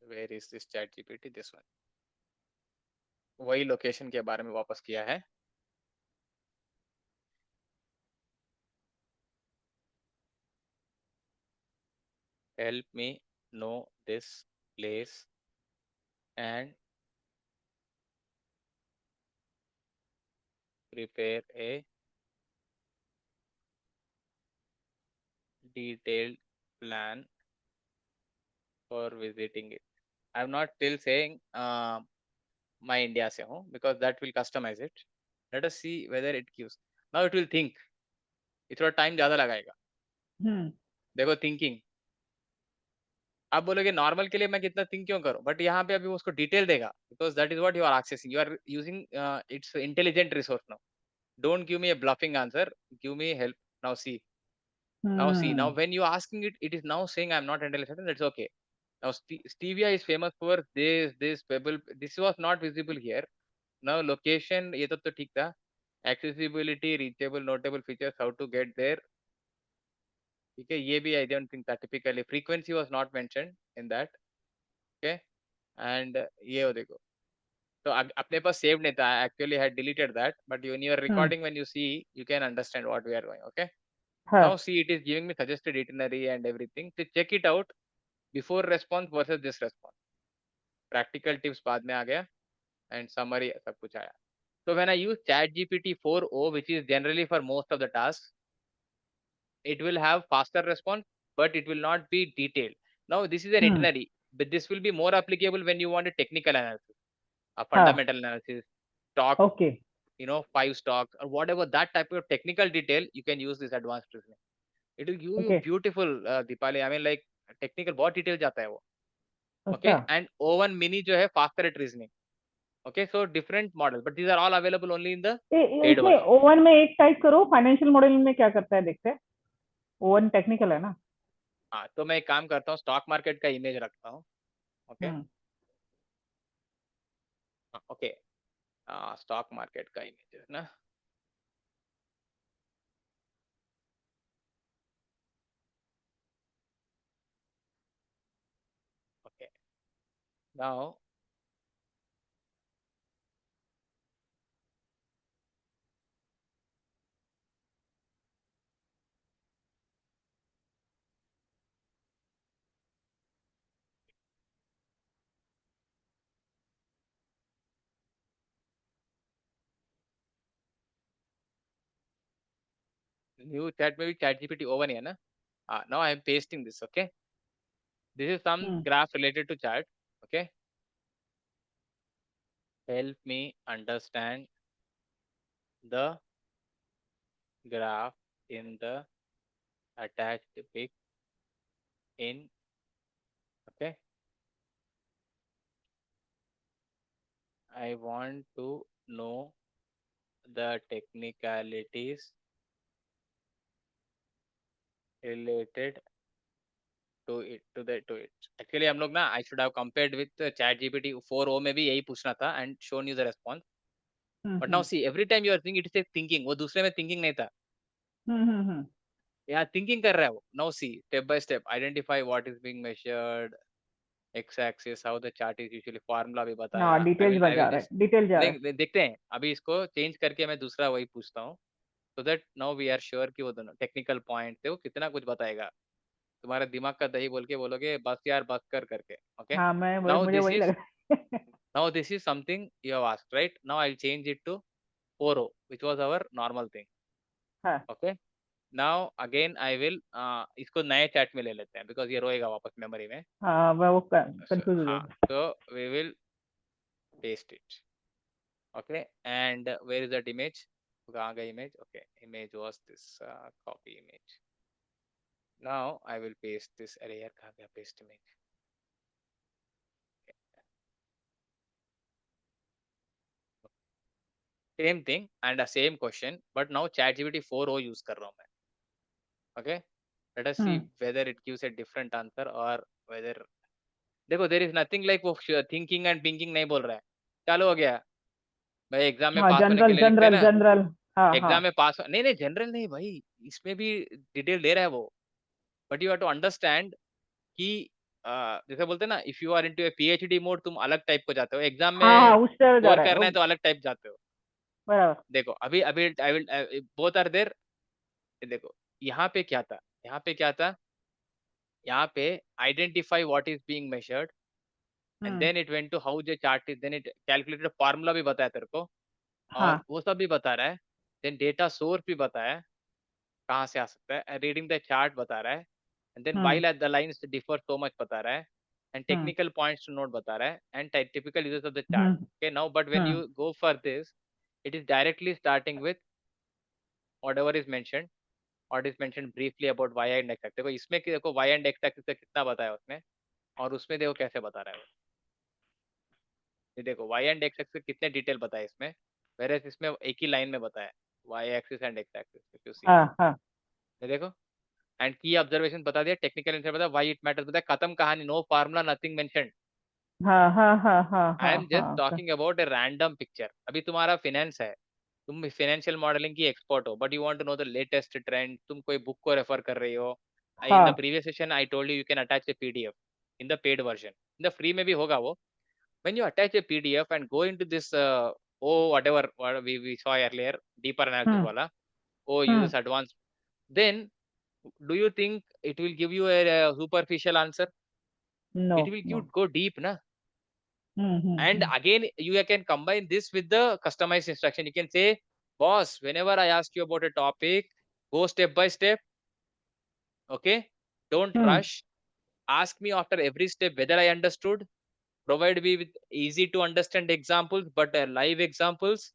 Where is this chat GPT? This one. वही लोकेशन के बारे में वापस किया है. Help me know this place and prepare a detailed plan for visiting it. I'm not still saying my India से हूँ, because that will customize it. Let us see whether it gives. Now it will think. ये थोड़ा time ज्यादा लगाएगा. देखो thinking. आप बोलोगे normal के लिए मैं कितना थिंक क्यों करूं, बट यहाँ पे अभी उसको डिटेल देगा, because that is what you are accessing. You are using its intelligent resource. Now don't give me a bluffing answer, give me help. Now see, now when you asking it, it is now saying I'm not intelligent. That's okay. Now stevia is famous for this pebble. This was not visible here. Now location ये तो ठीक था. Accessibility, reachable, notable features, how to get there. ठीक है, ये भी I don't think that typically frequency was not mentioned in that. Okay. And ये हो देखो, तो अपने पास सेव नहीं था. Actually had deleted that, but when you are recording, when you see, you can understand what we are going. Okay. हाँ। Now see, it is giving me suggested itinerary and everything. So check it out before response versus this response. Practical tips बाद में आ गया and summary सब कुछ आया. So when I use ChatGPT 4o, which is generally for most of the tasks, it will have faster response, but it will not be detailed. Now this is an itinerary, but this will be more applicable when you want a technical analysis, a fundamental analysis, stock, okay. 5 stocks or whatever that type of technical detail. You can use this advanced reasoning. It will give you okay. beautiful Deepali. I mean like technical बहुत detail जाता है वो. अच्छा। Okay, and O1 mini जो है faster at reasoning. Okay, so different models, but these are all available only in the paid इसमें version. Oven में एक टाइप करो, फाइनेंशियल मॉडल में क्या करता है देखते हैं। ओवन टेक्निकल है ना? हाँ, तो मैं एक काम करता हूँ, स्टॉक मार्केट का इमेज रखता हूँ. ओके. ओके, स्टॉक मार्केट का इमेज है ना. ओके, नाउ न्यू चैट में भी चैट जीपीटी O1 है ना. Now I M pasting this. Okay, this is some graph related to chart. Okay, help me understand the graph in the attached pic in. Okay, I want to know the technicalities related to it. Actually हम लोग ना, I should have compared with chat GPT 4o में भी यही पूछना था and shown you the response. But now see, every time you are thinking, it is thinking. वो दूसरे में thinking नहीं था. या थिंकिंग कर रहा है वो. Now see step by step identify what is being measured, x axis, how the chart is usually, formula भी बताया. हाँ, डिटेल्स आई जा विल रहा जस्ट है, डिटेल जा रहा है। देखते हैं अभी इसको चेंज करके मैं दूसरा वही पूछता हूँ, so that now we are sure कि वो दोनों टेक्निकल पॉइंट थे, वो कितना कुछ बताएगा. तुम्हारा दिमाग का दही बोल के बोलोगे बस यार बस कर करके. ओके. हाँ, मैं वही, नाउ मुझे दिस वही इज लग रहा है। Now this is something you have asked, right? Now I will change it to 4O, which was our normal thing. हाँ Okay. Now again I will इसको नए चैट में ले लेते हैं because ये रोएगा वापस मेमोरी में. हाँ, मैं वो So, कंफ्यूज हो हाँ, जाएगा। so we will paste it. Okay. And where is that image? कहाँ गई image? Okay. Image was this copy image. Now I will paste this. अरे यार कहाँ गया paste image? Same thing and the same question, but now ChatGPT 4O use कर रहा हूँ मैं. Okay. Let us see whether it gives a different answer or whether. देखो there is nothing like वो थिंकिंग एंड पिंकिंग नहीं बोल रहा है. चालू हो गया भाई. एग्जाम में हाँ, पास होने के जनरल लिए लिखते हैं जनरल ना. जनरल। हाँ हाँ एग्जाम में पास नहीं नहीं जनरल नहीं भाई, इसमें भी डिटेल दे रहा है वो. But you have to understand कि जैसे बोलते हैं ना, if you are into a PhD mode तुम अलग टाइप को जाते हो, एग्जाम हाँ हाँ, में उस तरह जा स्कोर रहा है करना वो। है तो अलग टाइप जाते हो. बराबर। देखो अभी अभी I will both are there. देखो यहाँ पे क्या था, यहाँ पे क्या था, यहाँ पे identify what is being measured and then it went to how the chart is, then it calculated formula भी बताया तेरे को और हाँ। वो सब भी बता रहा है. देन डेटा सोर्स भी बताया कहाँ से आ सकता है, रीडिंग द चार्ट बता रहा है. And then hmm while at the lines differ so much बता रहा है. And hmm technical points to note बता रहा है and typical usages of the chart. Hmm okay now but when hmm you go for this, it is directly starting with whatever is mentioned, what is mentioned briefly about y and x axis. देखो इसमें देखो y and x axis से कितना बताया उसने और उसमें देखो कैसे बता रहा है वो. ये देखो y and x axis कितने डिटेल बताए इसमें, whereas इसमें एक ही लाइन में बताया y axis and x axis. if you see, हाँ हाँ ये देखो. एंड की ऑब्जर्वेशन बता दिया, टेक्निकल आंसर बता, व्हाई इट मैटर्स बता, खत्म कहानी. No formula, nothing mention. हाँ हाँ हाँ हाँ आई हाँ एम जस्ट हाँ talking about a random picture. अभी तुम्हारा फिनेंस है, तुम फाइनेंशियल मॉडलिंग की एक्सपर्ट हो, but you want to know the latest trend, तुम कोई बुक को रेफर कर रही हो. इन द हाँ। Previous session I told you you can attach a PDF in the paid version. In the free में भी होगा वो. When you attach a PDF and go into this oh whatever we saw earlier deeper analysis hmm वाला, oh hmm uses advance, then do you think it will give you a superficial answer? No It will no. give, go deep na. And hmm. again you can combine this with the customized instruction. You can say, boss, whenever I ask you about a topic, go step by step. Okay, don't hmm rush. Ask me after every step whether I understood. Provide me with easy to understand examples, but live examples.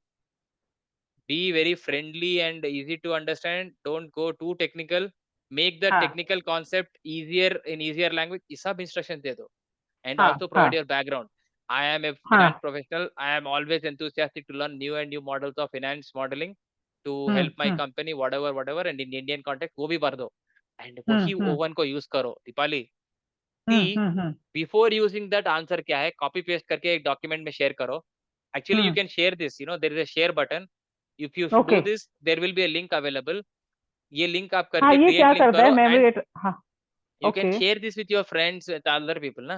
Be very friendly and easy to understand. Don't go too technical. Make the हाँ technical concept easier in easier language. ये सब instruction दे दो. And हाँ also हाँ provide your background. I am a finance हाँ। professional. I am always enthusiastic to learn new and new models of finance modeling to help my hmm company, whatever, and in Indian context, वो भी भर दो. And वही हम्म O1 को use करो. Deepali, see, hmm. before using that answer क्या है, copy paste करके एक document में share करो. Actually, you can share this. You know, there is a share button. If you okay. do this, there will be a link available. ये link आप हाँ, करके ये create क्या link करता है करो and मेमोरी? हाँ। you can okay share this with your friends, with other people, na.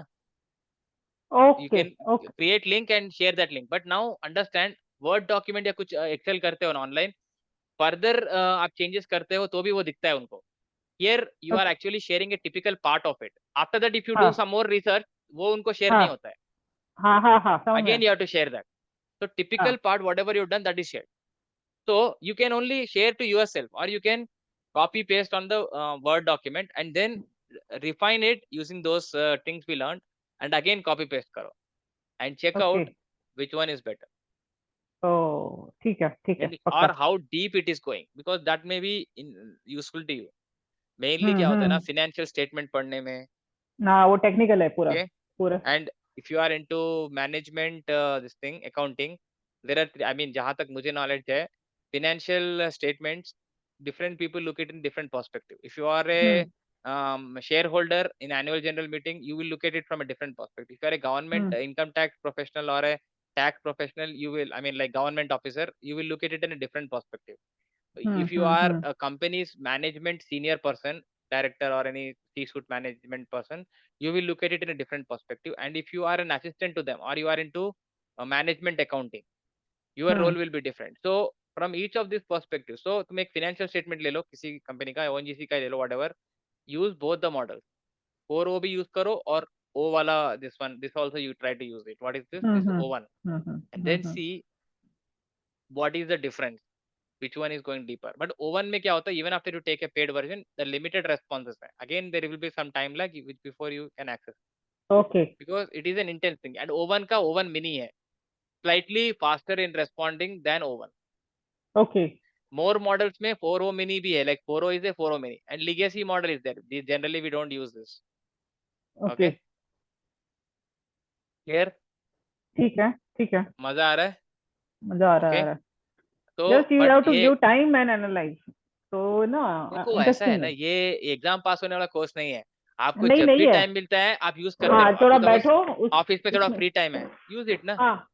You okay can okay. create link and share that link. But now understand, word document या कुछ excel करते हो ना online, further आप changes करते हो तो भी वो दिखता है उनको. Here you are actually sharing a typical part of it. After that, if you do हाँ some more research, वो उनको share हाँ नहीं होता है. हाँ हाँ हाँ, समझ Again में। you have to share that. So typical हाँ part, whatever you've done, that is shared. So you can only share to yourself, or you can copy paste on the word document and then refine it using those things we learned, and again copy paste karo and check okay. out which one is better ओ ठीक है, and पक्का। or how deep it is going, because that may be useful to you. Mainly क्या होता है ना, हम्म। financial statement पढ़ने में. ना, वो टेक्निकल है पूरा Okay. पूरा। And if you are into management, this thing, accounting, there are I mean जहाँ तक मुझे knowledge है, financial statements, different people look it in different perspective. If you are a hmm shareholder in annual general meeting, you will look at it from a different perspective. If you are a government hmm income tax professional or a tax professional, you will, I mean like government officer, you will look at it in a different perspective. If you are a company's management senior person, director or any C-suite management person, you will look at it in a different perspective. And if you are an assistant to them or you are into management accounting, your role will be different. So from each of these perspectives, so तुम एक financial statement ले लो किसी company का, ONGC का ले लो, whatever, use both the models. 4O भी use करो और O वाला, this also you try to use it. What is this? This is O1. And then see what is the difference, which one is going deeper. But O1 में क्या होता है, even after you take a paid version, the limited responses है. Again, there will be some time lag which before you can access. Okay. Because it is an intense thing. And O1 का O1 mini है, slightly faster in responding than O1. Okay. More models में 4O mini भी है, like 4O is a 4O mini, and legacy model is there. Generally we don't use this. Okay. Clear? ठीक है, ठीक है, मजा आ रहा है? मजा आ रहा Okay. है. तो Just you but have to ये give time and analyze. तो ना देखो ऐसा है इंटरेस्टिंग ना, है. ये एग्जाम पास होने वाला कोर्स नहीं है. आपको नहीं जब नहीं भी है. टाइम मिलता है आप यूज करते हाँ, रहो. थोड़ा आपको सपोज बैठो उस ऑफिस में थोड़ा उसमें. फ्री टाइम है, यूज इट ना. हाँ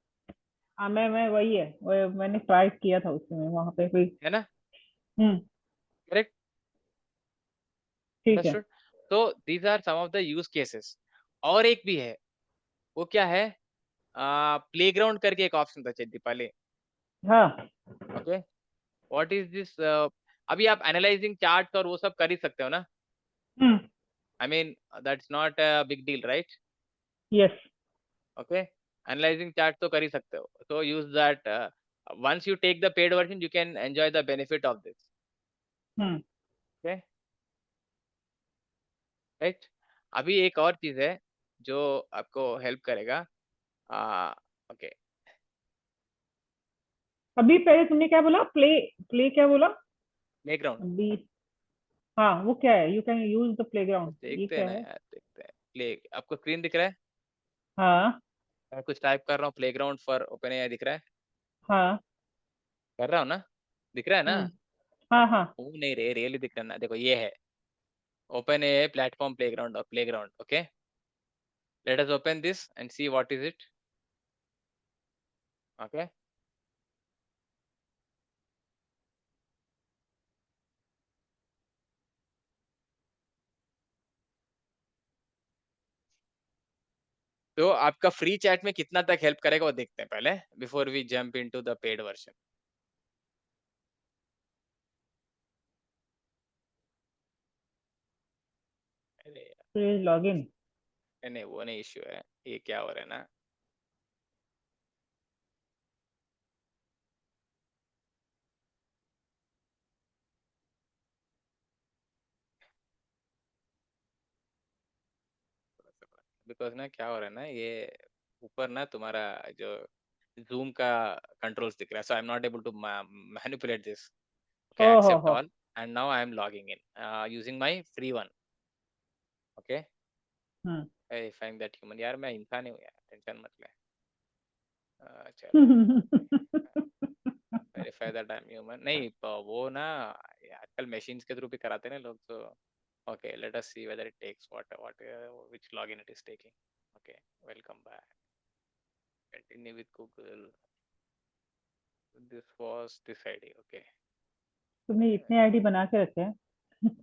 हाँ, मैं वही है, मैंने ट्राई किया था उसमें, वहां पे कोई. है ना? हम्म. करेक्ट. ठीक है. अंडरस्टूड. तो these are some of the use cases. और एक भी है, वो क्या है, प्लेग्राउंड करके एक ऑप्शन था चेत दीपाली. हाँ. ओके. What is this? अभी आप एनालाइजिंग चार्ट्स और वो सब कर ही सकते हो ना. Hmm. I mean that's not a big deal, right? Yes. Okay. Analysing chart तो कर ही सकते हो, so use that. Once you take the paid version you can enjoy the benefit of this. Hmm. Okay, right. अभी एक और चीज है जो आपको हेल्प करेगा. ओके. अभी पहले तुमने क्या बोला? प्ले प्ले क्या बोला प्लेग्राउंड. अभी? हाँ, वो क्या है? You can use the playground, ये देखते हैं क्या ना है? यार, देखते हैं. प्ले, आपको स्क्रीन दिख रहा है? हाँ मैं कुछ टाइप कर रहा हूँ, प्लेग्राउंड फॉर ओपन एआई दिख रहा है? हाँ. कर रहा हूँ ना? दिख रहा है ना? हाँ हाँ. वो नहीं रे, रियली दिख रहा है ना. देखो ये है ओपन एआई प्लेटफॉर्म प्लेग्राउंड और playground. Okay, let us open this and see what is it. Okay. तो आपका फ्री चैट में कितना तक हेल्प करेगा वो देखते हैं पहले, before we jump into the paid version. अरे यार, प्लीज लॉग इन. नहीं वो नहीं इश्यू है. ये क्या हो रहा है ना, बिकॉज ना क्या हो रहा है ना, ये ऊपर ना तुम्हारा जो जूम का कंट्रोल्स दिख रहा है, so I am not able to manipulate this. Okay, oh except हो. All. And now I am logging in using my free one. Okay. Hmm. I find that human. यार मैं इंसान ही हूँ यार, टेंशन मत ले. चलो, verify that I am human. नहीं वो ना आजकल मशीन्स के थ्रू भी कराते हैं ना लोग. तो okay, let us see whether it takes what which login it is taking. Okay, welcome back. Continue with Google. This was this ID. Okay. तुमने इतने आईडी बना के रखे हैं?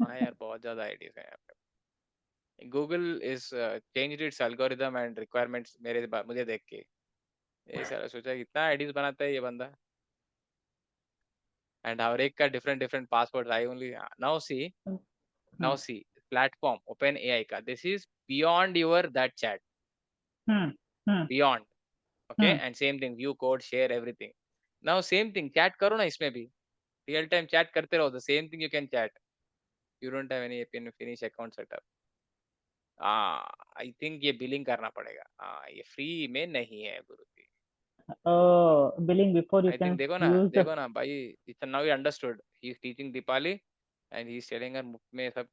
हाँ यार, बहुत ज़्यादा आईडीज हैं यहाँ पे. Google is changed its algorithm and requirements मेरे मुझे देख के ये सारा सोचा इतना आईडीज बनाता है ये बंदा. And हर एक का different different passwords. I only now see hmm. platform open AI का. This is beyond your that chat. Hmm. Hmm. Beyond. Okay, hmm. and same thing, view code, share everything. Now same thing, chat करो ना इसमें भी. Real time chat करते रहो. The same thing you can chat. You don't have any finish account setup. I think ये billing करना पड़ेगा. ये फ्री में नहीं है guru ji. Billing before you I can think use the. देखो ना भाई. It's now he understood. He is teaching Dipali and he is telling her मुफ्त में सब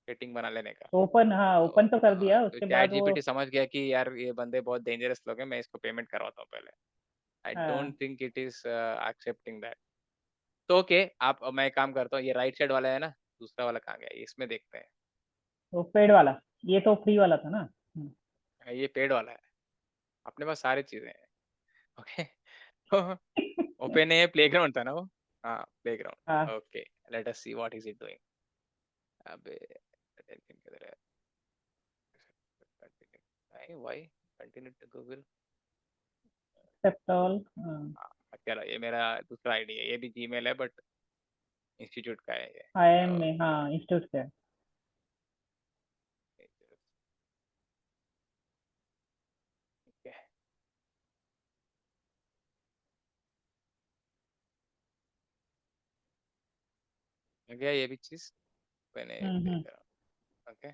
सेटिंग बना लेने का. ओपन, हाँ ओपन तो कर दिया, तो उसके चैट बाद वो. जीपीटी समझ गया कि यार ये बंदे बहुत डेंजरस लोग हैं, मैं इसको पेमेंट करवाता हूँ पहले. I don't think it is accepting that. तो ओके, आप मैं एक काम करता हूँ, ये राइट साइड वाला है ना, दूसरा वाला कहाँ गया, इसमें देखते हैं. वो पेड वाला, ये तो फ्री वाला था ना. ये पेड वाला है. अपने पास सारी चीजें हैं. ओके. तो ओपन है प्लेग्राउंड था ना वो. Playground. हाँ Okay, let us see what is it doing. अबे किधर है? Why continue to Google? Except all चलो ये मेरा दूसरा आईडी है, ये भी जीमेल है बट इंस्टीट्यूट का है ये. IIM में हाँ इंस्टीट्यूट से Okay. हो गया ये भी चीज मैंने हम्म okay.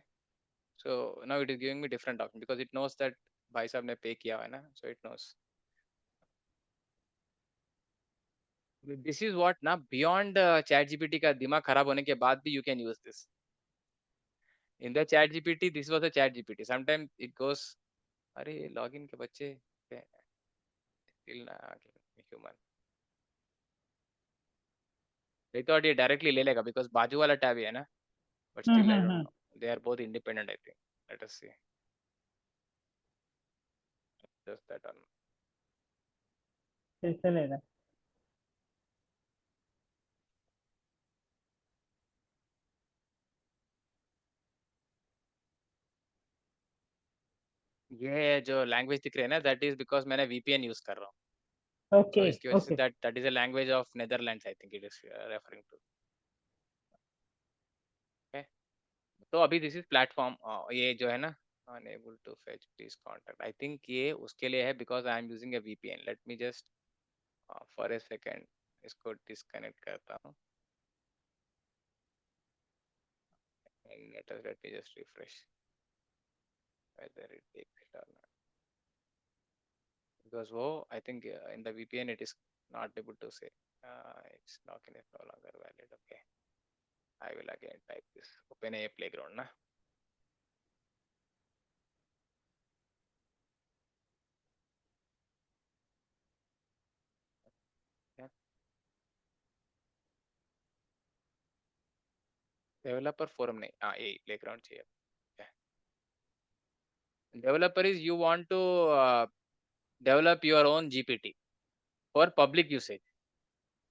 So now it is giving me different option because it knows that भाई साहब ने पे किया हुआ है ना, so it knows. This is what ना beyond ChatGPT का दिमाग खराब होने के बाद भी you can use this. In the ChatGPT, this was a ChatGPT. Sometimes it goes, अरे login के बच्चे still not human. They thought ये directly ले लेगा because बाजू वाला tab ही है ना, but still I don't know. They are both independent, I think. Let us see. Just that one. फिर से ले रहा ये जो लैंग्वेज दिख रहे हैं ना, that is because मैंने VPN यूज कर रहा हूँ. So ओके इसकी वजह से okay that is a language of Netherlands, I think it is referring to. Okay. तो अभी this is platform, ये जो है ना unable to fetch please contact. I think ये उसके लिए है because I am using a VPN. Let me just for a second इसको disconnect करता हूँ. And let me just refresh whether it takes it or not. Because I think in the VPN it is not able to say it's not no longer valid. Okay, I will again type this. Open a playground na. Yeah. Developer forum नहीं, ये playground चाहिए. Yeah. Developer is you want to develop your own GPT for public usage.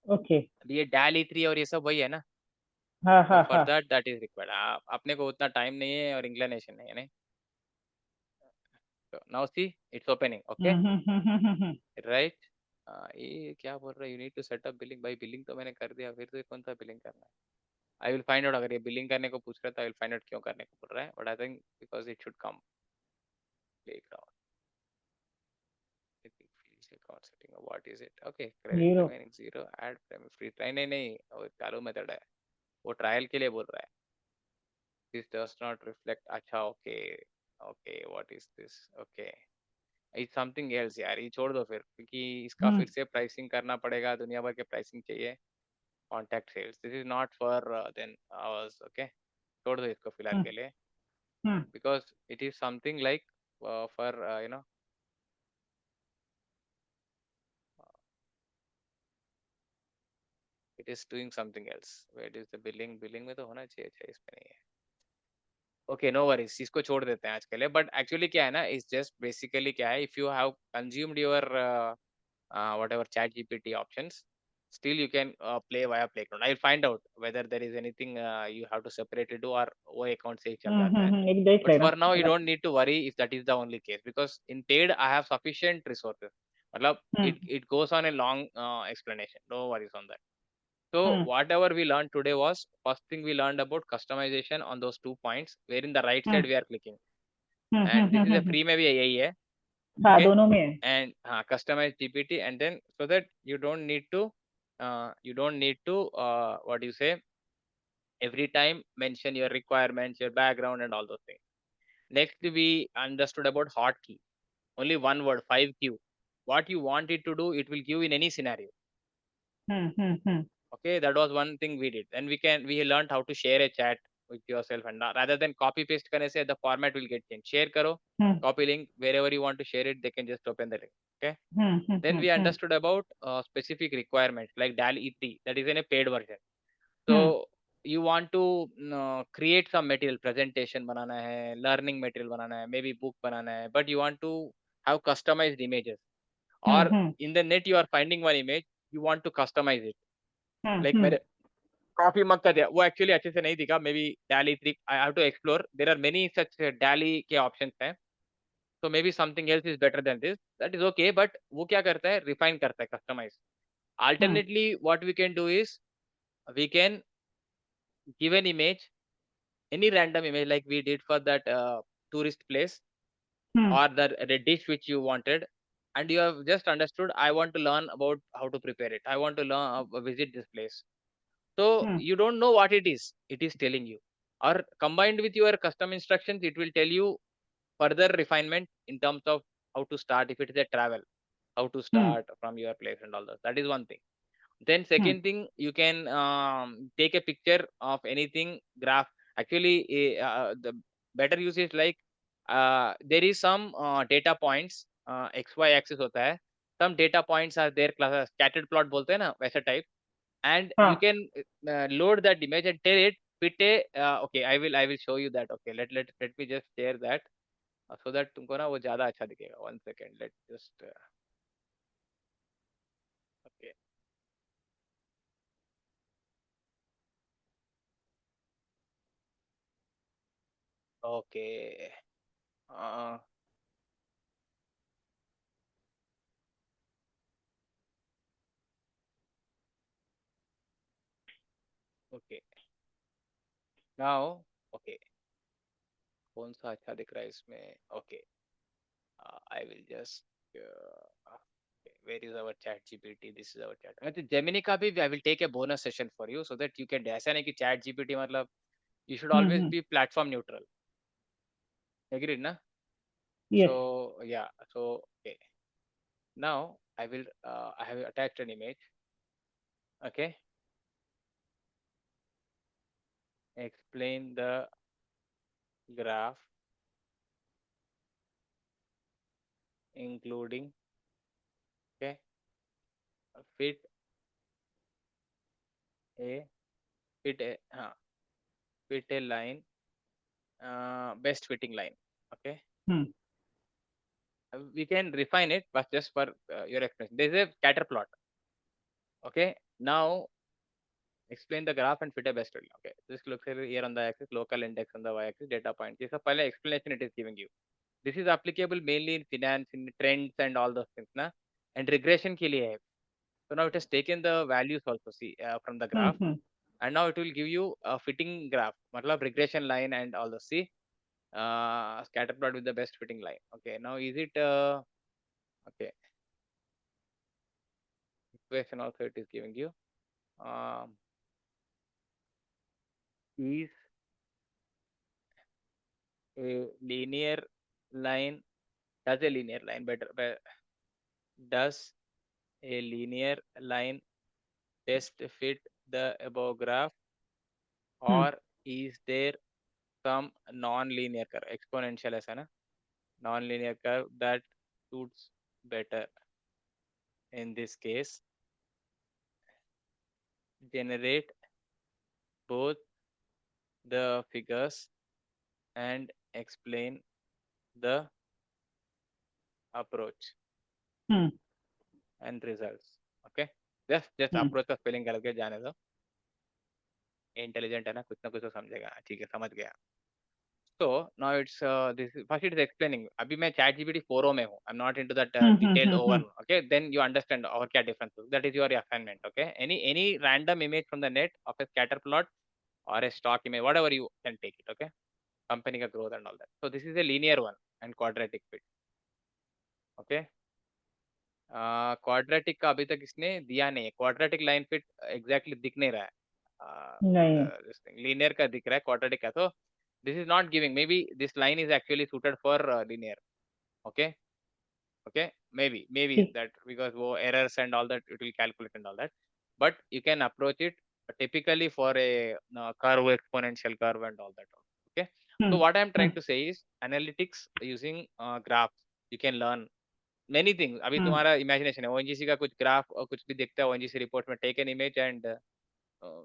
Okay ये DALL-E 3 और ये सब वही है ना. हाँ So हाँ for हाँ that is required. अपने को उतना टाइम नहीं है और इंक्लिनेशन नहीं है नहीं. So now see it's opening. Okay. Right. ये क्या बोल रहा है, you need to set up billing. भाई बिलिंग तो मैंने कर दिया, फिर तो कौन सा बिलिंग करना है. I will find out. अगर ये बिलिंग करने को पूछ रहा है तो आई विल फाइंड आउट क्यों करने को बोल रहा है, but I think because it should come playground. Account setting what is it. Okay, credit zero remaining 0, add premium free trial. नहीं नहीं वो चालू मेथड है, वो ट्रायल के लिए बोल रहा है. This does not reflect. अच्छा okay okay what is this. Okay it's something else यार, ये छोड़ दो फिर, क्योंकि इसका फिर से प्राइसिंग करना पड़ेगा, दुनिया भर के प्राइसिंग चाहिए. Contact sales, this is not for then ours. Okay, छोड़ दो इसको फिलहाल के लिए, because it is something like for you know it is doing something else. Where is the billing में तो होना चाहिए, इसमें नहीं है. Okay, no worries, इसको छोड़ देते हैं आज के लिए. But actually क्या है ना, is just basically क्या है, if you have consumed your whatever ChatGPT options, still you can play via playground. I'll find out whether there is anything you have to separately do or वो account से ही चल जाता है. एक देख But लेना for now you अगर don't need to worry if that is the only case, because in paid I have sufficient resources. मतलब it goes on a long explanation, no worries on that. So whatever we learned today was, first thing we learned about customization on those 2 points, where in the right side we are clicking, and this is a free में भी यही है. हाँ Okay, दोनों में है and customize GPT, and then so that you don't need to what do you say, every time mention your requirements, your background and all those things. Next we understood about hotkey. Only one word, 5Q. What you want it to do, it will give in any scenario. Okay, that was one thing we did. And we learned how to share a chat with yourself, and rather than copy paste करने से the format will get changed. Share करो, copy link, wherever you want to share it, they can just open the link. Okay. Then we understood about specific requirements like DALL-E 3, that is in a paid version. So you want to create some material, presentation बनाना है, learning material बनाना है, maybe book बनाना है, but you want to have customized images, or in the net you are finding one image, you want to customize it. Like मेरे coffee mug का दिया वो actually अच्छे से नहीं दिखा, may be DALL-E 3 I have to explore, there are many such DALL-E के options हैं, so maybe something else is better than this, that is okay, but वो क्या करता है, refine करता है, customize. Alternately what we can do is we can give an image, any random image like we did for that tourist place or the dish which you wanted, and you have just understood I want to learn about how to prepare it, I want to learn visit this place. So you don't know what it is telling you, or combined with your custom instructions it will tell you further refinement in terms of how to start if it is a travel, how to start from your place and all that. That is one thing. Then second thing, you can take a picture of anything graph. Actually, the better use is like there is some data points, XY axis होता है. Some data points are there, scattered plot बोलते हैं ना, वैसा type. And you can load that image and tell it fit a. Okay, I will show you that. Okay, let me just share that so that तुमको ना वो ज़्यादा अच्छा दिखेगा. 1 second, let's just okay. Okay. Uh, okay. Now, okay. कौन सा अच्छा दिख रहा है इसमें? Okay. I will just. Okay. Where is our chat GPT? This is our chat. तो Gemini का भी I will take a bonus session for you so that you can. ऐसा नहीं कि chat GPT मतलब you should always be platform neutral. Agreed ना? Yes. So yeah. So okay. Now I will. I have attached an image. Okay. Explain the graph including, okay, fit a fit a fit a line, best fitting line. Okay, we can refine it, but just for your explanation, there is a scatter plot. Okay, now explain the graph and fit a best fitting. Okay, this looks here on the axis, local index on the y-axis, data point. This is a explanation it is giving you. This is applicable mainly in finance, in trends and all those things, na? And regression के लिए है. So now it has taken the values also, see, from the graph, and now it will give you a fitting graph, matlab regression line and all the, see, scatter plot with the best fitting line. Okay, now is it okay, equation also it is giving you, is a linear line, does a linear line does a linear line best fit the above graph, or is there some non-linear curve, exponential ऐसा ना, non-linear curve that suits better? In this case, generate both the figures and explain the approach and results. Okay, just approach का spelling करके जाने दो. Intelligent है ना, कुछ तो समझेगा. ठीक है, समझ गया. So now it's this first it is explaining. अभी मैं ChatGPT 4o में हूँ. I'm not into that detailed over. Okay, then you understand और क्या difference. That is your assignment. Okay, any random image from the net of a scatter plot or a stock image, whatever you can take it. Okay, company का growth and all that. So this is a linear one and quadratic fit. Okay, quadratic का अभी तक इसने दिया नहीं है. Quadratic line fit exactly दिख नहीं रहा है. नहीं. This thing linear का दिख रहा है, quadratic का तो this is not giving. Maybe this line is actually suited for linear. Okay, okay, maybe that because wo errors and all that it will calculate and all that, but you can approach it typically for a curve, exponential curve and all that. Okay, so what I'm trying to say is analytics using graphs you can learn many things. अभी तुम्हारा imagination है, ONGC का कुछ graph और कुछ भी देखता है ONGC report में, take an image and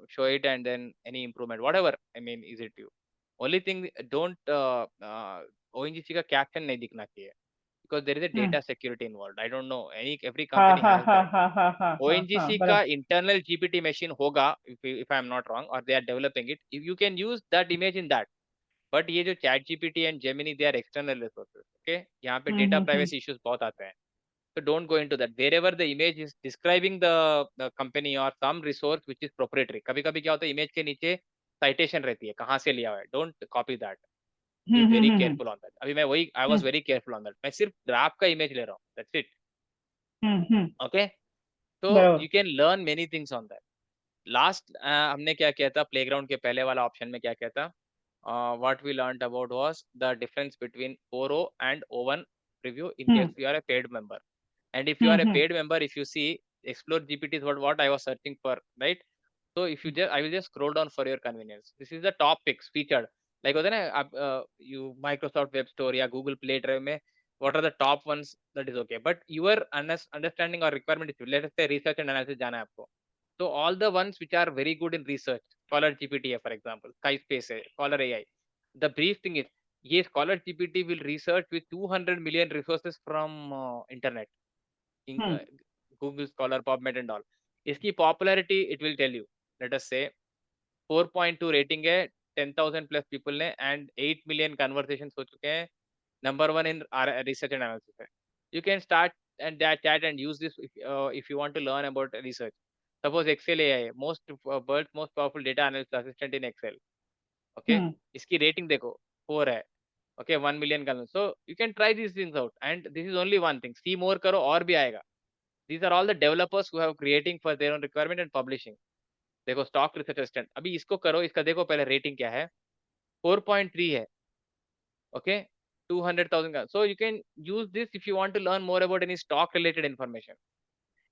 show it and then any improvement, whatever, I mean, is it you. Only thing, don't ONGC का caption नहीं दिखना चाहिए, because there is a hmm, data security involved. I don't know, every हाँ company हाँ has हाँ that. हाँ हाँ हाँ हाँ ONGC हाँ का बराबर internal GPT machine होगा, if I am not wrong, or they are developing it. If you can use that image in that. But ये जो ChatGPT and Gemini, they are external resources. Okay, यहाँ पे data हम्म privacy issues बहुत आते हैं. So don't go into that. Wherever the image is describing the company or some resource which is proprietary. कभी कभी क्या होता है, image के नीचे citation रहती है, कहाँ से लिया हुआ है. Don't copy that. Be hmm very hmm careful on that. अभी मैं वही I was hmm very careful on that. मैं सिर्फ graph का image ले रहा हूँ. That's it. Hmm Okay. So बराबर you can learn many things on that. Last हमने क्या किया था, प्लेग्राउंड के पहले वाला ऑप्शन में क्या किया था, what we learned about was the difference between 4O and O1 preview in case hmm you are a paid member. And if you are a hmm paid member, if you see explore GPT is what I was searching for, right? So if you just I will just scroll down for your convenience. This is the top picks featured. Like होता है ना आप you Microsoft Web Store या Google Play Drive में what are the top ones, that is okay. But your understanding or requirement is, let us say research and analysis जाना है आपको. So all the ones which are very good in research, Scholar GPT for example, Skyspace है, Scholar AI. The brief thing is, ये Scholar GPT will research with 200 million resources from internet, in, hmm Google Scholar, PubMed and all. इसकी popularity it will tell you. Let us say 4.2 rating है, 10,000 plus people ने and 8 million conversations हो चुके हैं. Number one in research and analysis है. You can start and that chat and use this if you want to learn about research. Suppose Excel AI, world's most powerful data analysis assistant in Excel. Okay, हम्म इसकी rating देखो 4 है. Okay, 1 million का. So you can try these things out. And this is only one thing. See more करो और भी आएगा. These are all the developers who have creating for their own requirement and publishing. देखो stock research assistant. अभी इसको करो, इसका देखो पहले rating क्या है. 4.3 है. Okay, 200,000 का. So you can use this if you want to learn more about any stock related information.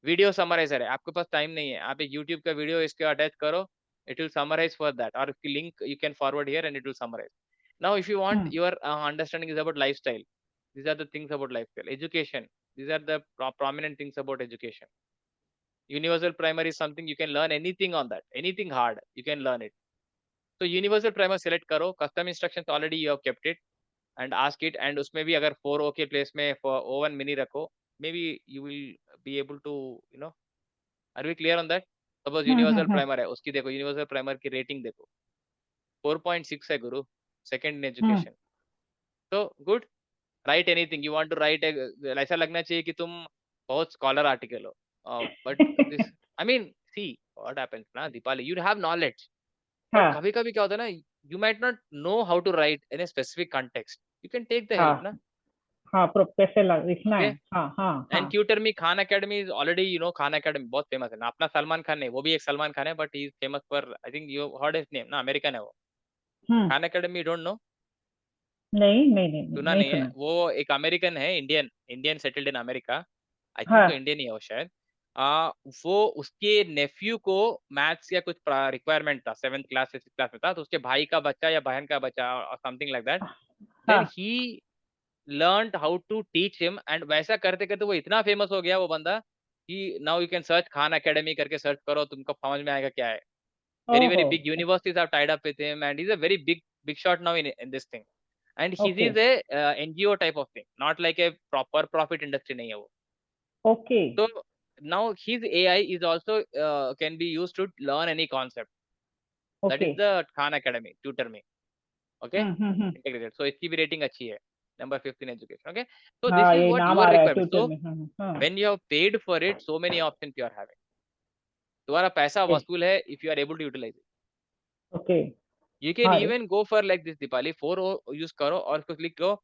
Video summariser है, आपके पास टाइम नहीं है, आप एक यूट्यूब का वीडियो इसके अटैच करो, it will summarize for that, और इसकी link you can forward here and it will summarize. Now if you want hmm your understanding is about lifestyle, these are the things about lifestyle. Education, these are the prominent things about education. Universal primer is something you can learn anything on that, anything hard you can learn it. So universal primer select करो, custom instructions already you have kept it and ask it, and उसमें भी अगर 4O के place में O1 mini रखो, maybe you will be able to, you know. Are we clear on that? Suppose universal hmm primer है, उसकी देखो universal primer की रेटिंग देखो 4.6 है guru, second in hmm education. तो good, right anything you want to write. ऐसा लगना चाहिए कि तुम बहुत स्कॉलर आर्टिकल हो, but this I mean see what happens ना Deepali, you have knowledge, but हाँ कभी कभी क्या होता है ना, you might not know how to write in a specific context, you can take the हाँ हेल्प ना. हाँ प्रोफेशनल लिखना ओके. है हाँ हाँ हाँ and tutor me Khan academy is already, you know, Khan academy बहुत फेमस है ना, अपना सलमान खान नहीं, वो भी एक सलमान खान है, but he is famous for, I think you heard his name ना, अमेरिकन है वो. हम्म खान अकेडमी डोंट नो, नहीं नहीं नहीं नहीं सुना नहीं नहीं है. सुना वो एक अमेरिकन है, Indian, Indian settled in America, I think तो हाँ इंडियन ही है वो शायद. वो उसके नेफ्यू को मैथ्स या कुछ रिक्वायरमेंट था, 7th क्लास से 6th क्लास में था, तो उसके भाई का बच्चा या बहन का बच्चा समथिंग लाइक दैट, देन हाँ he learn how to teach him, and वैसा करते करते वो इतना फेमस हो गया वो बंदा कि now you can search Khan academy करके सर्च करो, तुमको समझ में आएगा क्या है. Very ओहो very big universities have tied up with him, and he's a very big shot now in this thing. And his okay is a NGO type of thing, not like a proper profit industry nahi hai wo. Okay So now his AI is also can be used to learn any concept. That okay is the Khan Academy tutor me. Okay, hmm integrated. So इसकी भी rating अच्छी है, number 5 in education. Okay, so this हाँ is ये what नाम your आ रहा है requirement. Twitter So में हाँ when you have paid for it, so many options you are having. तुम्हारा पैसा ओके वसूल है if you are able to utilize it. Okay You can हाँ even go for like this Dipali, 4 use करो और उसको click करो,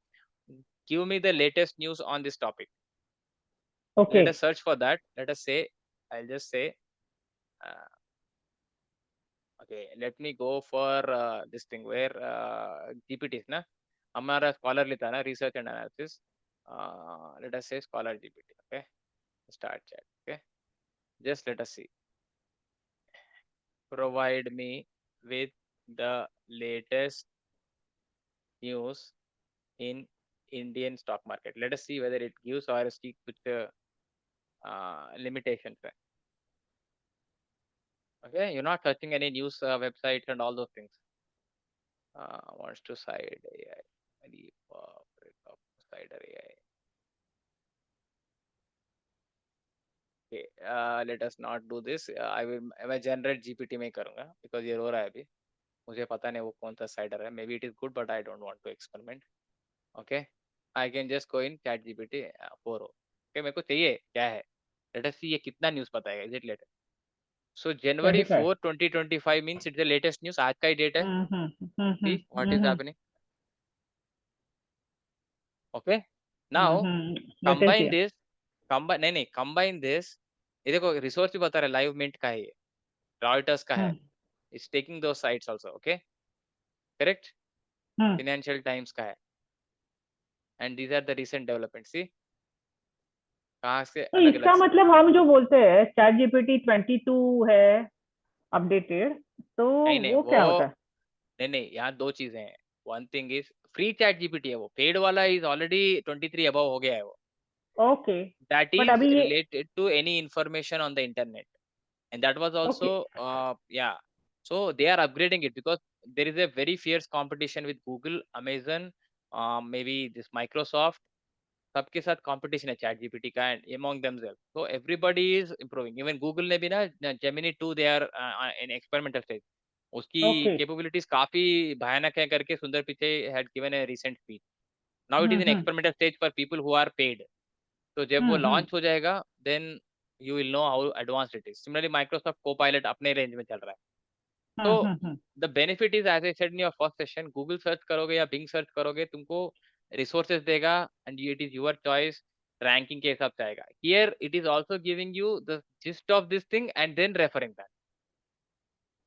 give me the latest news on this topic. Okay Let us search for that. Let us say, I'll just say, uh, okay, let me go for this thing where GPT is ना, हमारा scholar लेता है ना, research and analysis. Let us say scholar GPT. Okay, start chat. Okay, just let us see. Provide me with the latest news in Indian stock market. Let us see whether it gives or stick with the limitations. Okay, you're not searching any news websites and all those things. Wants to side AI, cider AI. Okay, let us not do this. मैं generate GPT में ही करूंगा because ये रो रहा है अभी. मुझे पता नहीं वो कौन सा साइडर है. Maybe it is good but I don't want to experiment. Okay, I can just go in ChatGPT 4. Okay, मेरे को चाहिए क्या है. लेट अस सी ये कितना न्यूज़ बताएगा. Is it latest? So January 25। 4 2025 means it's the latest news. आज का ही डेट है. See what is happening. Okay, now latest combine दिया। दिस. नहीं कंबाइन दिस. ये देखो रिसोर्स भी बता रहा है. लाइव मिंट का है ये. रॉयटर्स का है. It's taking two sites also. Okay, correct. Financial Times का है. And these are the recent development. See कहाँ से तो अलग अलग इसका से. मतलब हम जो बोलते हैं चैट जीपीटी 22 है अपडेटेड, तो नहीं नहीं वो वो क्या होता है? नहीं यहाँ दो चीजें हैं. One thing is free chat GPT है. वो पेड वाला इज ऑलरेडी 23 अबव हो गया है वो. ओके, दैट बट इज अभी ये related to any information on the internet. And that was also okay. yeah, so they are upgrading it because there is a very fierce competition with Google, Amazon, maybe this Microsoft. सबके साथ competition है chat GPT का and among themselves. So everybody is improving. Even Google ने भी ना Gemini 2 they are in experimental stage. उसकी okay. capabilities काफी भयानक है करके सुंदर पिचै had given a recent speech. Now it is in hmm. experimental stage for people who are paid. तो जब वो हम्म। लॉन्च हो जाएगा then you will know how advanced it is. Similarly Microsoft Copilot अपने रेंज में चल रहा है. तो hmm. The benefit is as I said in your first session, Google search करोगे या बिंग सर्च करोगे तुमको रिसोर्सेज देगा and it is your choice. Ranking के हिसाब से आएगा. Here it is also giving you the gist of this thing and then referring that.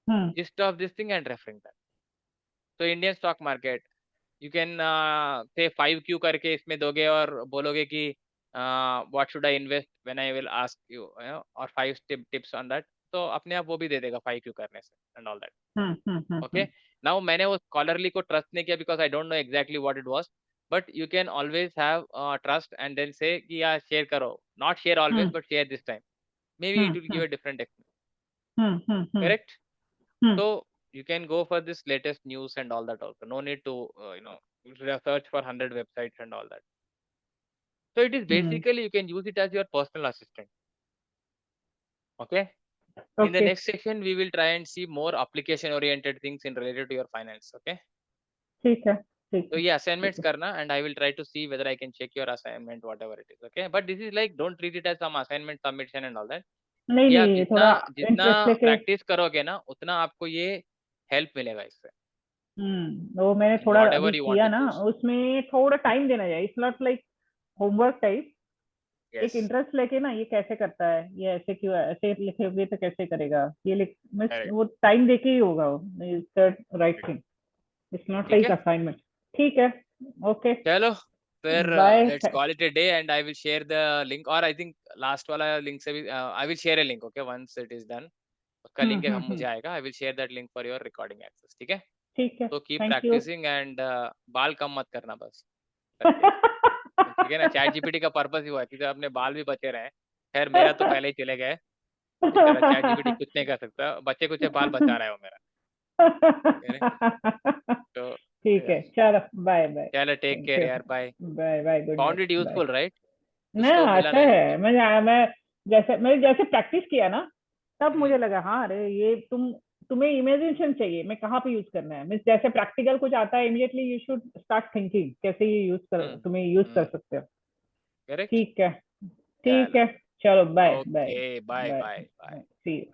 Hmm. Gist of this thing and referring that. तो Indian stock market you can say 5Q करके इसमें दोगे और बोलोगे कि what should I invest when I will ask you और 5 tips on that. तो अपने आप वो भी दे देगा 5Q करने से and all that. Okay, now मैंने वो स्कॉलरली को ट्रस्ट नहीं किया because I don't know exactly what it was. But you can always have trust and then say कि यार शेयर करो. Not share always but share this time. Maybe it will give a different experience. Correct. So you can go for this latest news and all that also. No need to research for 100 websites and all that. So it is basically you can use it as your personal assistant. Okay. In the okay, next section, we will try and see more application oriented things in related to your finance. Okay. ठीक है, ठीक So है, yeah, ठीक assignments है। karna and I will try to see whether I can check your assignment, whatever it is. Okay. But this is like don't treat it as some assignment submission and all that. नहीं ये आप नहीं, जितना थोड़ा जितना interest लेके। Practice करोगे ना उतना आपको ये हेल्प मिलेगा इससे. वो मैंने In थोड़ा अभी whatever you want किया to ना, choose. उसमें थोड़ा टाइम देना चाहिए। It's not like homework type. एक Yes. इंटरेस्ट लेके ना, ये कैसे करता है, ये ऐसे क्यों, ऐसे लिखेगे तो कैसे करेगा, ये लिख Correct. वो टाइम देके ही होगा वो। Right thing. इट्स नॉट ठीक लाइक है. असाइनमेंट। ठीक है। ओके, चलो फिर bye. Let's call it a day and I will share the link. और आई थिंक लास्ट वाला लिंक से भी I will share a link. Okay, once it is done उसका लिंक हम मुझे आएगा. I will share that link for your recording access. ठीक है. ठीक है, तो keep thank you. Practising and बाल कम मत करना बस करके. ठीक है ना. चैट जीपीटी का पर्पस ही हुआ है कि अपने बाल भी बचे रहे. खैर मेरा तो पहले ही चले गए. बेचारा चैट जीपीटी कुछ नहीं कर सकता. बच्चे कुछ बाल बचा रहा है वो मेरा. ठीक है. तो ठीक है, चलो, बाय बाय। चलो टेक थैंक केयर यू। यार. Bye. Bye bye, good found night, it bye. Useful right. ना, कुछ तो मिला अच्छा ना है। यूजफुल. मैं जैसे प्रैक्टिस किया ना, तब हम्म. मुझे लगा हाँ, अरे ये तुम्हें इमेजिनेशन चाहिए, मैं कहाँ पे यूज करना है। मीन्स जैसे प्रैक्टिकल कुछ आता है, immediately you should start thinking कैसे ये हम्म. तुम्हें यूज कर हम्म. सकते हो। करेक्ट. ठीक है, ठीक चलो. है, चलो, bye bye. Okay. Bye bye bye bye. See you.